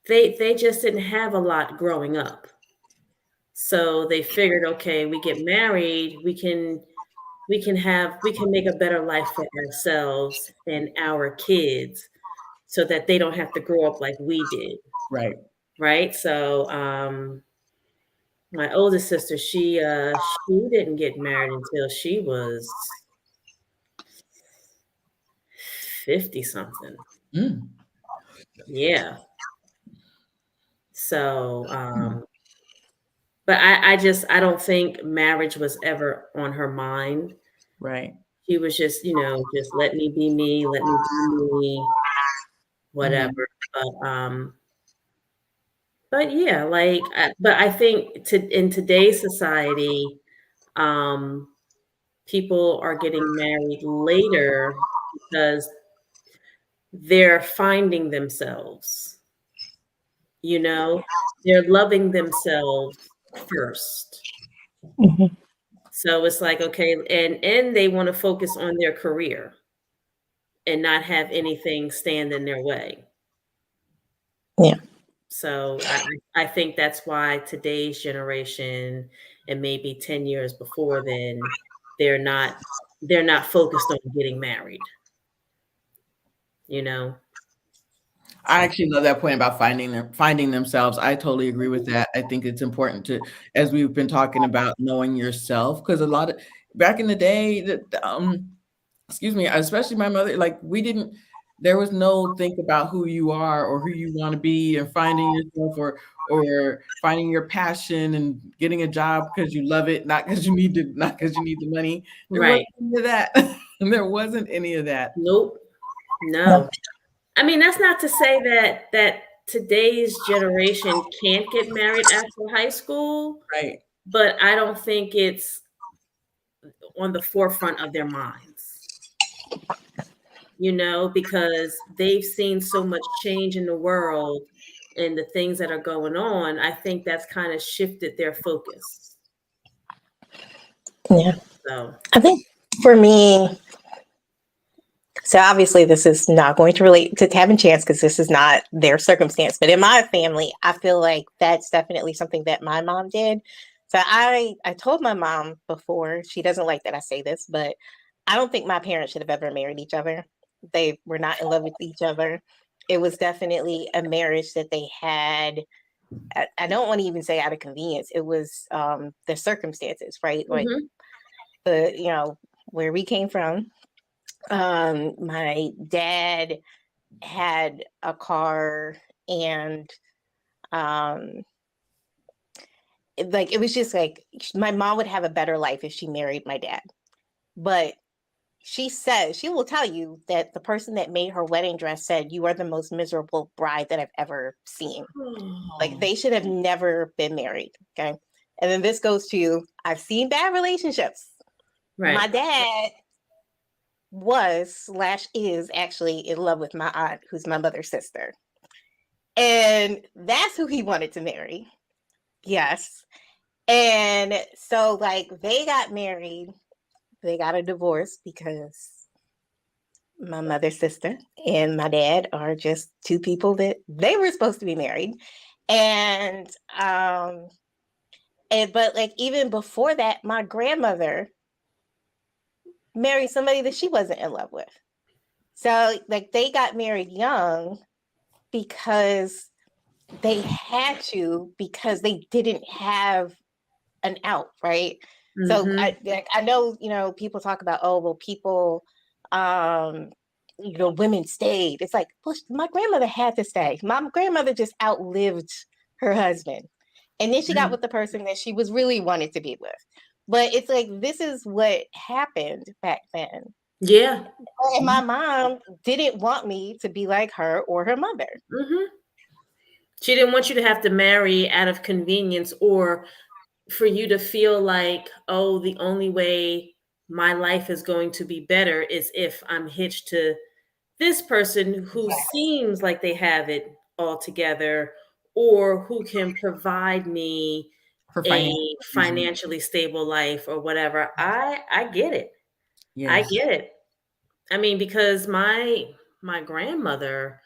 they just didn't have a lot growing up. So they figured, okay, we get married, we can make a better life for ourselves and our kids so that they don't have to grow up like we did, Right. right? So my oldest sister, she didn't get married until she was 50 something. Mm. Yeah. So but I don't think marriage was ever on her mind. Right. She was just, just let me be me, let me do me, Mhm. whatever. But yeah, like, but I think in today's society, um, people are getting married later because they're finding themselves, you know, they're loving themselves first. Mhm. So it's like, okay, and they want to focus on their career and not have anything stand in their way. Yeah. So I think that's why today's generation and maybe 10 years before then, they're not they're not focused on getting married, you know? I So actually love that point about finding themselves. I totally agree with that. I think it's important to, as we've been talking about, knowing yourself, because a lot of back in the day, excuse me, especially my mother, like we didn't. There was no think about who you are or who you want to be, and finding yourself, or finding your passion and getting a job because you love it, not because you need the money. There right. wasn't any of that. There wasn't any of that. Nope. No. No. I mean, that's not to say that today's generation can't get married after high school, Right. but I don't think it's on the forefront of their minds, because they've seen so much change in the world and the things that are going on. I think that's kind of shifted their focus. Yeah. So, I think for me, so obviously this is not going to relate to Tab and Chance because this is not their circumstance. But in my family, I feel like that's definitely something that my mom did. So I told my mom before, she doesn't like that I say this, but I don't think my parents should have ever married each other. They were not in love with each other. It was definitely a marriage that they had. I don't want to even say out of convenience. It was the circumstances, right? Like mhm, where we came from. My dad had a car, and um like it was just like my mom would have a better life if she married my dad. But she says she will tell you that the person that made her wedding dress said, "You are the most miserable bride that I've ever seen." Like oh, they should have never been married. Okay. And then this goes to, I've seen bad relationships. My right. dad was/is actually in love with my aunt, who's my mother's sister. And that's who he wanted to marry. Yes. And so, like, they got married, they got a divorce because my mother's sister and my dad are just two people that they were supposed to be married. And, but like, even before that, my grandmother married somebody that she wasn't in love with. So, like, they got married young because they had to, because they didn't have an out, right? So Mm-hmm. I know, people talk about, oh, well, people, women stayed. It's like, well, my grandmother had to stay. My grandmother just outlived her husband. And then she got with the person that she was really wanted to be with. But it's like, this is what happened back then. Yeah. And my mom didn't want me to be like her or her mother. Mm-hmm. She didn't want you to have to marry out of convenience, or for you to feel like, oh, the only way my life is going to be better is if I'm hitched to this person who seems like they have it all together, or who can provide me For a financial reasons. financially stable life or whatever. I get it. I Yes. get it. I mean, because my grandmother,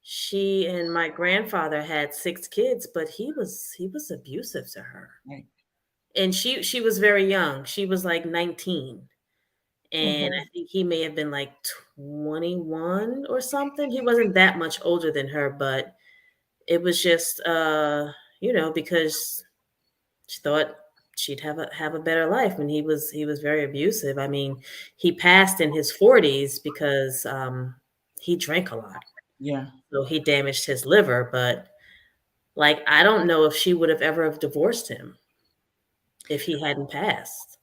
she and my grandfather had 6 kids, but he was abusive to her. Right. And she was very young. She was like 19. And I think he may have been like 21 or something. He wasn't that much older than her, but it was just because she thought she'd have a better life, and he was very abusive. I mean, he passed in his 40s because he drank a lot. Yeah. So he damaged his liver, but like I don't know if she would have ever have divorced him if he hadn't passed.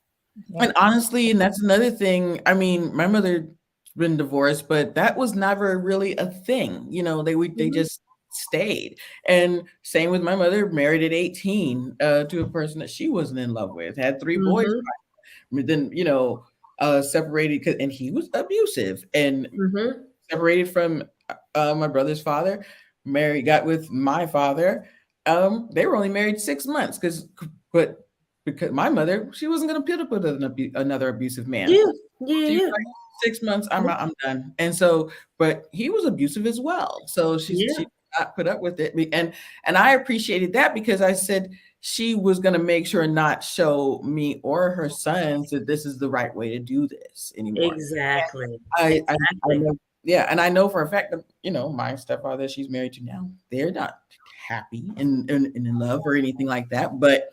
And honestly, and that's another thing. I mean, my mother's been divorced, but that was never really a thing. They Mhm. just stayed. And same with my mother, married at 18 to a person that she wasn't in love with, had 3 boys, Mhm. but then separated, and he was abusive and Mhm. separated from my brother's father, got with my father. They were only married 6 months but because my mother, she wasn't going to put up with another abusive man. Yeah. Yeah. She was Yeah. like, 6 months, I'm done. And so, but he was abusive as well. So she Yeah. did not put up with it, and I appreciated that because I said she was going to make sure not show me or her sons that this is the right way to do this anymore. Exactly. I Exactly. know, yeah, and I know for a fact that my stepfather she's married to now, they're not happy and in love or anything like that. But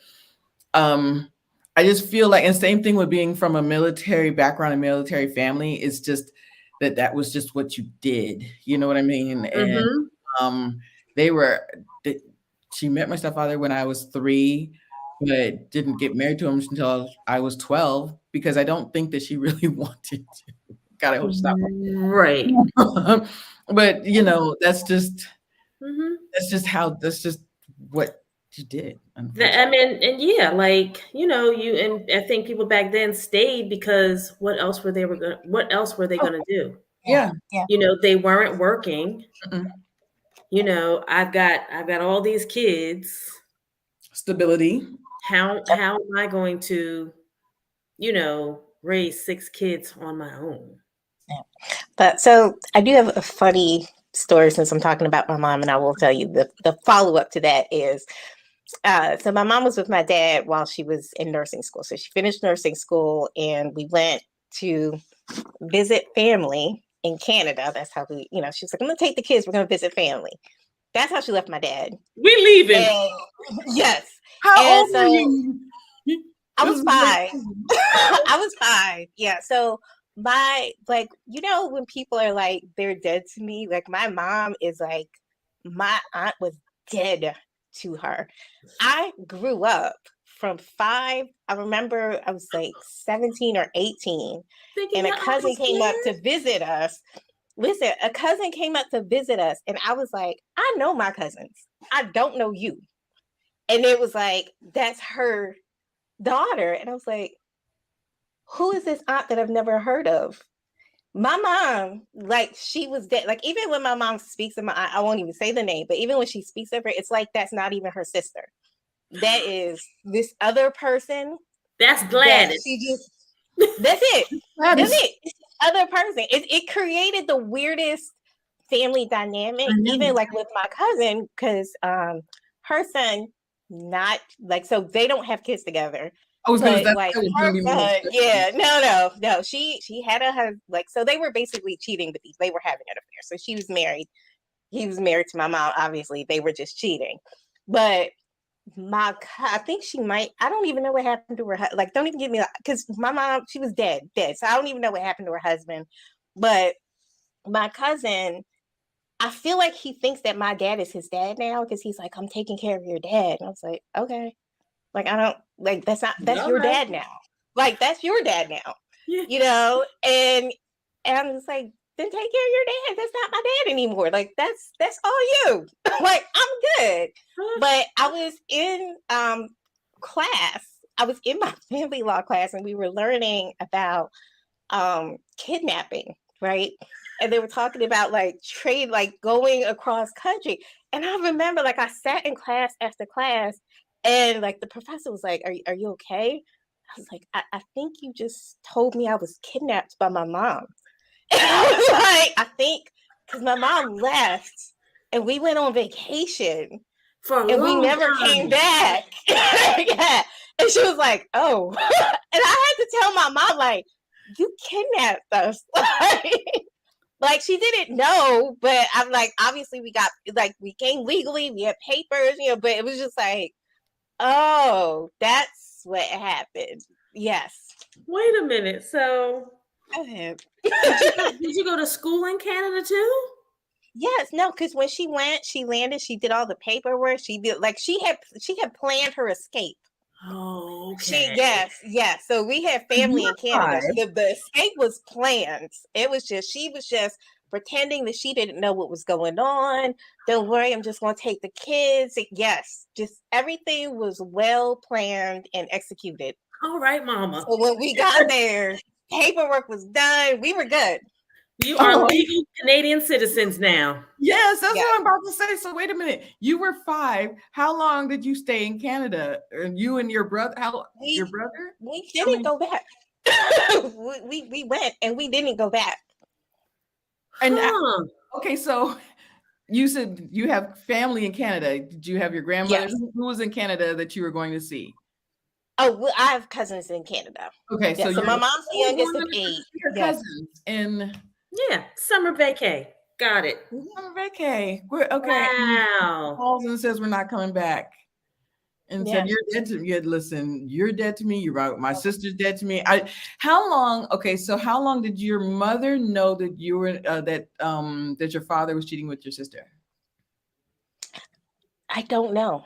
um, I just feel like, and same thing with being from a military background and military family, it's just that was just what you did. You know what I mean? And Mhm. um, they were. th- She met my stepfather when I was 3, but didn't get married to him until I was 12 because I don't think that she really wanted to. God, I hope she stopped. Right. But Mhm. that's just what you did, I unfortunately. mean, and yeah, like you and I think people back then stayed because what else were they Oh, gonna do? yeah. Yeah. They weren't working. Mm-mm. I've got all these kids. Stability. How am I going to, raise 6 kids on my own? Yeah. But so I do have a funny story since I'm talking about my mom, and I will tell you the follow up to that is so my mom was with my dad while she was in nursing school. So she finished nursing school, and we went to visit family in Canada. That's how she's like, I'm gonna take the kids, we're gonna visit family. That's how she left my dad. We leaving. And yes. How And old were so you? I This was is 5. amazing. I was 5. Yeah. So when people are like they're dead to me, like my mom is like my aunt was dead to her. I grew up from 5. I remember I was like 17 or 18, Thinking and a your aunt cousin was came up dead. to visit us. Listen, a cousin came up to visit us, and I was like, I know my cousins. I don't know you. And it was like, that's her daughter. And I was like, who is this aunt that I've never heard of? My mom, like she was dead. Like even when my mom speaks of my aunt, I won't even say the name, but even when she speaks of her, it's like that's not even her sister. That is this other person That's that Gladys. she just, that's it. That That's is it. It's this other person. It created the weirdest family dynamic, even dynamic. like with my cousin, because her son, not like, so they don't have kids together. I was gonna But that like was her gonna be my next son, question. yeah, no. She had a husband, like, so they were basically cheating with they were having an affair. So she was married. He was married to my mom. Obviously, they were just cheating. But I think she might. I don't even know what happened to her. Like, don't even get me, because my mom, she was dead. So I don't even know what happened to her husband. But my cousin, I feel like he thinks that my dad is his dad now, because he's like, I'm taking care of your dad. And I was like, okay. Like, I don't, like, that's your right. dad now. Like, that's your dad now. Yeah. You know? And I'm just like, then take care of your dad. That's not my dad anymore. Like, that's all you. Like, I'm good. But I was in class. I was in my family law class, and we were learning about kidnapping, right? And they were talking about like trade, like going across country. And I remember, like, I sat in class after class, and like the professor was like, are you okay? I was like, I think you just told me I was kidnapped by my mom. And I was like, I think, because my mom left and we went on vacation For a and we long never time. came back. Yeah. And she was like, oh. And I had to tell my mom, like, you kidnapped us. Like, she didn't know, but I'm like, obviously we got, like, we came legally, we had papers, you know, but it was just like, oh, that's what happened. Yes. Wait a minute. So Go ahead. did you go to school in Canada too? Yes, no, because when she went, she landed, she did all the paperwork. She did, like, she had planned her escape. Oh, okay. Yes. So we had family in Canada. The escape was planned. It was just, she was just pretending that she didn't know what was going on. Don't worry, I'm just going to take the kids. Yes, just everything was well planned and executed. All right, mama. So when we got there, paperwork was done. We were good. You are legal Canadian citizens now. Yes, that's what I'm about to say. So wait a minute. You were 5. How long did you stay in Canada? And you and your brother? Your brother? We didn't go back. we went and we didn't go back. And okay, so you said you have family in Canada. Did you have your grandmother? Yes. Who was in Canada that you were going to see? Oh, well, I have cousins in Canada. Okay, so my mom's the youngest of 8. Your cousins in summer vacay. Got it. Summer vacay. Okay. Wow. Calls and says we're not coming back. And said, you're dead to me. Listen, you're dead to me. You're right. My sister's dead to me. How long did your mother know that you were that your father was cheating with your sister? I don't know.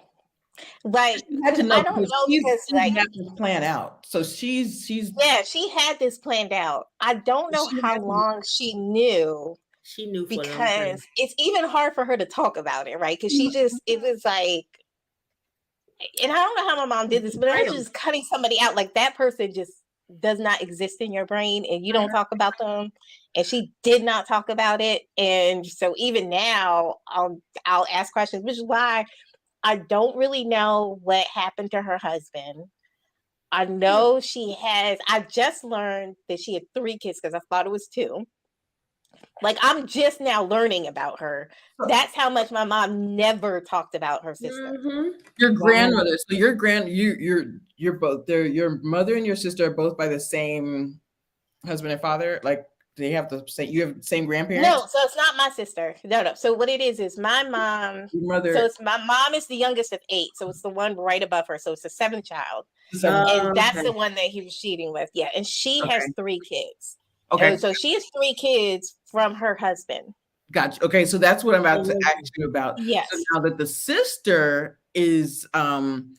Like, I don't know because like had this plan out. So she's she had this planned out. I don't know how long she knew. She knew for because it's even hard for her to talk about it, right? Because it was like, and I don't know how my mom did this, but I was just cutting somebody out. Like, that person just does not exist in your brain, and you don't talk about them. And she did not talk about it, and so even now, I'll ask questions, which is why I don't really know what happened to her husband. I know I just learned that she had 3 kids because I thought it was 2. Like, I'm just now learning about her. That's how much my mom never talked about her sister. Mm-hmm. Your grandmother. So you're both there. Your mother and your sister are both by the same husband and father. Like, they have you have the same grandparents? No, so it's not my sister. No. So what it is my mom. Mother. So it's my mom is the youngest of 8. So it's the one right above her. So it's the 7th child. And that's the one that he was cheating with. Yeah. And she has 3 kids. Okay. So she has 3 kids from her husband. Gotcha. Okay. So that's what I'm about to ask you about. Yes. So now that the sister is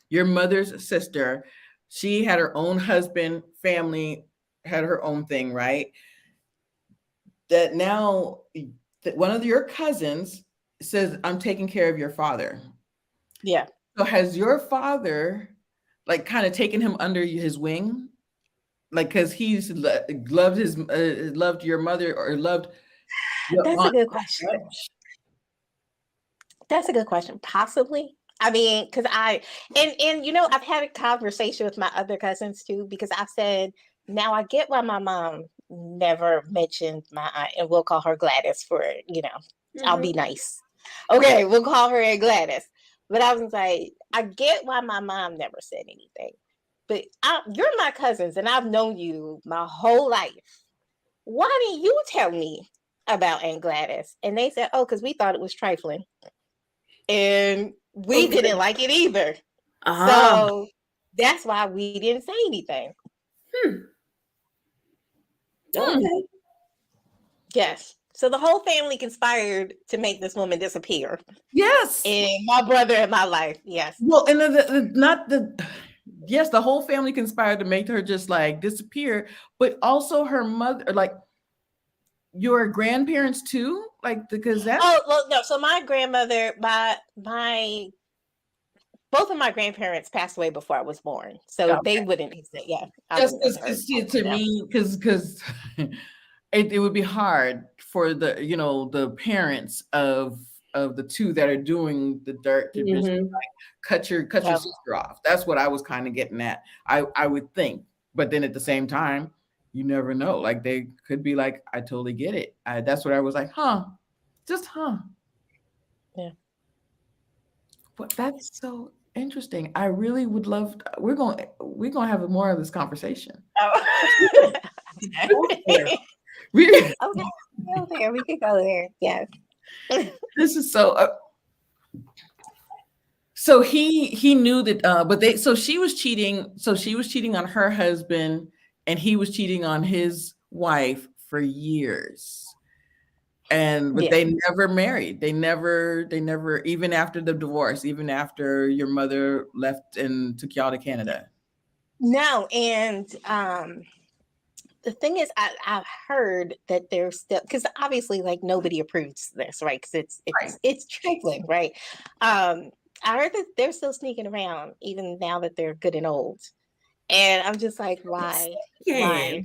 your mother's sister, she had her own husband, family, had her own thing, right? That now that one of your cousins says, I'm taking care of your father. Yeah. So has your father like kind of taken him under his wing? Like, because he's loved your mother or loved your That's aunt. a good question. That's a good question. Possibly. I mean, because and you know, I've had a conversation with my other cousins too, because I said, now I get why my mom never mentioned my aunt, and we'll call her Gladys for, I'll be nice. Okay, we'll call her Gladys. But I was like, I get why my mom never said anything. But you're my cousins, and I've known you my whole life. Why didn't you tell me about Aunt Gladys? And they said, oh, because we thought it was trifling. And we didn't like it either. So that's why we didn't say anything. Okay. Yes. So the whole family conspired to make this woman disappear. Yes. And my brother in my life. Yes. Well, and yes, the whole family conspired to make her just like disappear, but also her mother, like your grandparents too, like because that's well, no. So my grandmother, my both of my grandparents passed away before I was born, so they wouldn't be sick. Yeah, I just wouldn't have heard to me because it would be hard for the the parents of the two that are doing the dirt to just like cut your sister off. That's what I was kind of getting at. I would think, but then at the same time, you never know. Like they could be like, I totally get it. That's what I was like, just. Yeah. But that's so interesting. I really would love. We're gonna have more of this conversation. Oh. Okay. We could go there. Yes. This is so. So he knew that, but so she was cheating. So she was cheating on her husband, and he was cheating on his wife for years. But they never married. They never, even after the divorce, even after your mother left and took y'all to Canada. No, and the thing is, I've heard that there's still, because obviously, like nobody approves this, right? Because it's trifling, right? I heard that they're still sneaking around even now that they're good and old, and I'm just like, why? Why?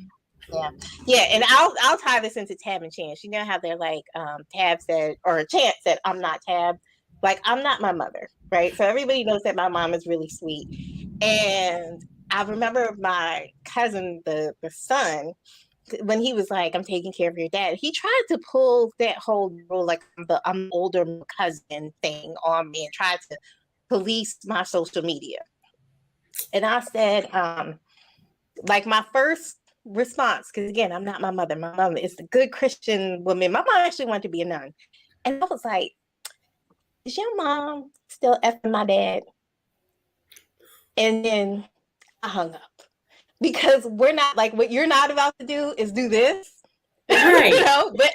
Yeah, and I'll tie this into Tab and Chance. You know how they're like, Tab said, or Chance said, I'm not Tab. Like, I'm not my mother, right? So everybody knows that my mom is really sweet. And I remember my cousin, the son, when he was like, I'm taking care of your dad, he tried to pull that whole role, like I'm older cousin thing on me and tried to police my social media. And I said, like my first response, because again, I'm not my mother. My mother is a good Christian woman. My mom actually wanted to be a nun. And I was like, is your mom still effing my dad? And then I hung up. Because we're not, like, what you're not about to do is do this. Right. But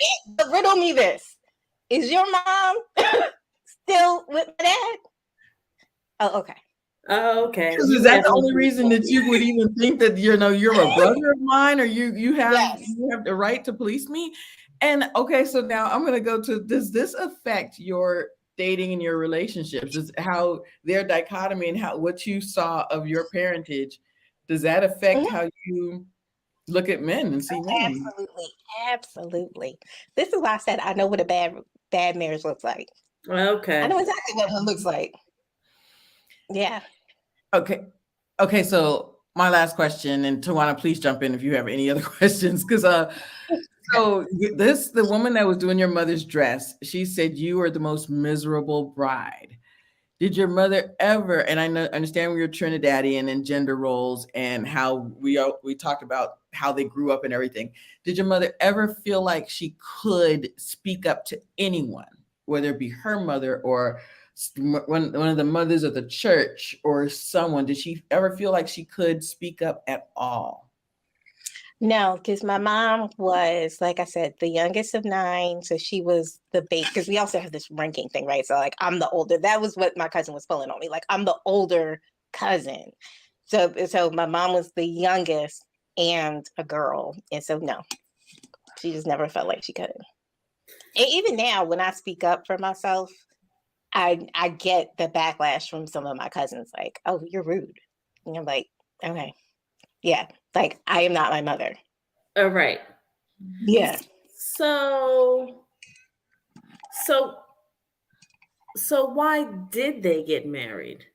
riddle me this. Is your mom still with my dad? Oh, okay. Oh, okay. Is that the only reason that you would even think that you're a brother of mine, or you have the right to police me? And okay, so now I'm gonna go to, does this affect your dating and your relationships? Is how their dichotomy and what you saw of your parentage, does that affect how you look at men and see men? Absolutely. This is why I said I know what a bad marriage looks like. Okay. I know exactly what one looks like. Yeah. Okay. So my last question, and Tawana, please jump in if you have any other questions, because so the woman that was doing your mother's dress, she said you were the most miserable bride. Did your mother ever? And I understand we were Trinidadian and gender roles and how we talked about how they grew up and everything. Did your mother ever feel like she could speak up to anyone, whether it be her mother or one of the mothers of the church or someone? Did she ever feel like she could speak up at all? No, because my mom was, like I said, the youngest of 9. So she was the baby, because we also have this ranking thing, right? So like I'm the older. That was what my cousin was pulling on me. Like I'm the older cousin. So my mom was the youngest and a girl. And so no, she just never felt like she could. And even now, when I speak up for myself, I get the backlash from some of my cousins, like, oh, you're rude. And I'm like, okay. Yeah, like I am not my mother. All right. Yeah. So why did they get married?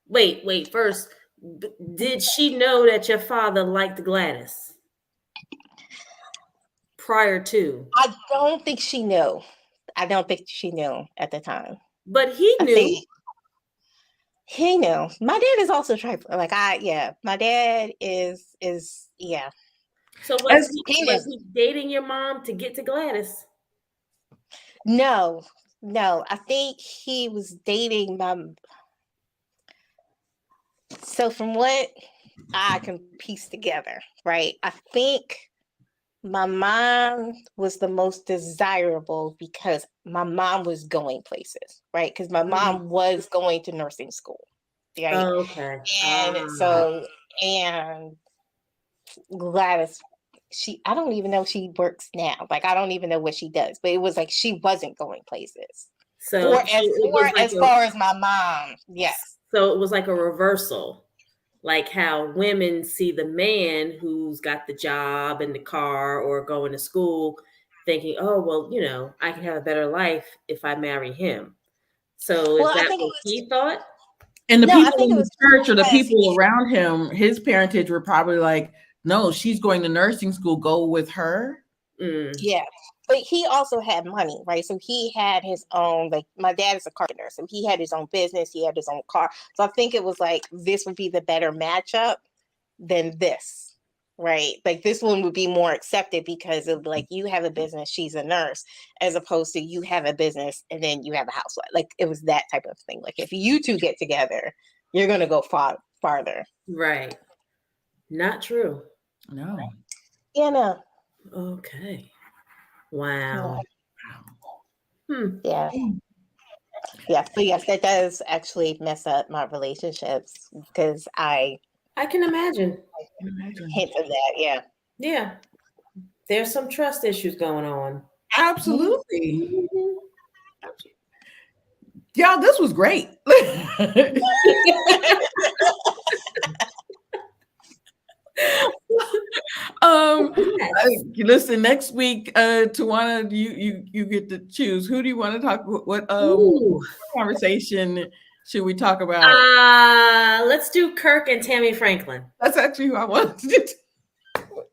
Wait. First, did she know that your father liked Gladys prior to? I don't think she knew. I don't think she knew at the time. But he knew. He knew. My dad is also trifling. Like my dad is yeah. So was he dating your mom to get to Gladys? No. I think he was dating my. So from what I can piece together, right? I think my mom was the most desirable because my mom was going places, right? Because my mom was going to nursing school, right? Okay. And Gladys, I don't even know if she works now. Like, I don't even know what she does, but it was like she wasn't going places. So it was like as far as my mom, yes. So it was like a reversal, like how women see the man who's got the job and the car or going to school, thinking, "Oh, well, you know, I can have a better life if I marry him." So is that what he thought? And the No, I people think in it the was church or the because people around him, his parentage were probably like, no, she's going to nursing school, go with her. Yeah. But he also had money, right? So he had his own, like my dad is a carpenter, so he had his own business, he had his own car. So I think it was like this would be the better matchup than this, right? Like this one would be more accepted because of like you have a business, she's a nurse, as opposed to you have a business and then you have a housewife. Like it was that type of thing. Like if you two get together, you're gonna go farther. Right. Not true. No. Yeah, no. Okay. Wow. Yeah. Yeah. So yes, that does actually mess up my relationships because I can imagine. hint of that. Yeah. Yeah. There's some trust issues going on. Absolutely. Y'all, this was great. Listen, next week, Tawana, you get to choose. Who do you want to talk? What conversation should we talk about? Let's do Kirk and Tammy Franklin. That's actually who I wanted to do.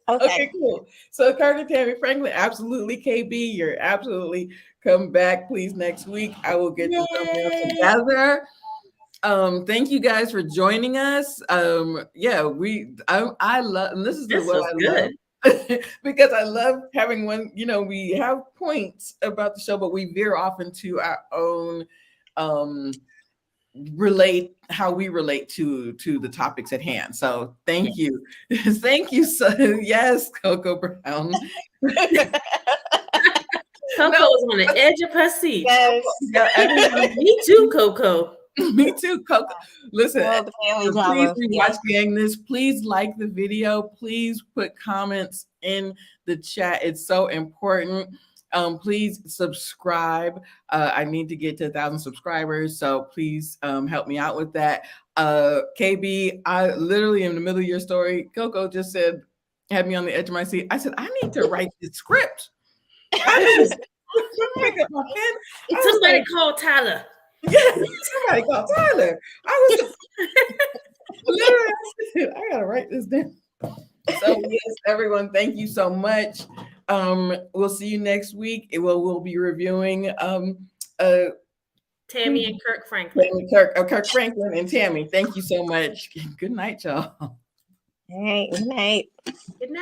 Okay, cool. So Kirk and Tammy Franklin, absolutely. KB, you're absolutely come back, please, next week. I will get the thumbnail together. Thank you guys for joining us. Yeah, I love, and this is what I love. Because I love having one, you know, we have points about the show, but we veer off into our own how we relate to the topics at hand. So thank you. Thank you. So yes, Coco Brown. Coco is on the edge of her seat. Yes. Me too, Coco. Me too, Coco. Listen, please rewatch Gang this. Please like the video. Please put comments in the chat. It's so important. Please subscribe. I need to get to 1,000 subscribers, so please help me out with that. KB, I literally in the middle of your story, Coco just had me on the edge of my seat. I said, I need to write this script. I pick up my pen. Somebody call Tyler. Yeah, somebody called Tyler. I was literally, I gotta write this down. So yes, everyone, thank you so much. We'll see you next week. We'll be reviewing Tammy and Kirk Franklin. Kirk Franklin and Tammy. Thank you so much. Good night, y'all. All right, good night. Good night.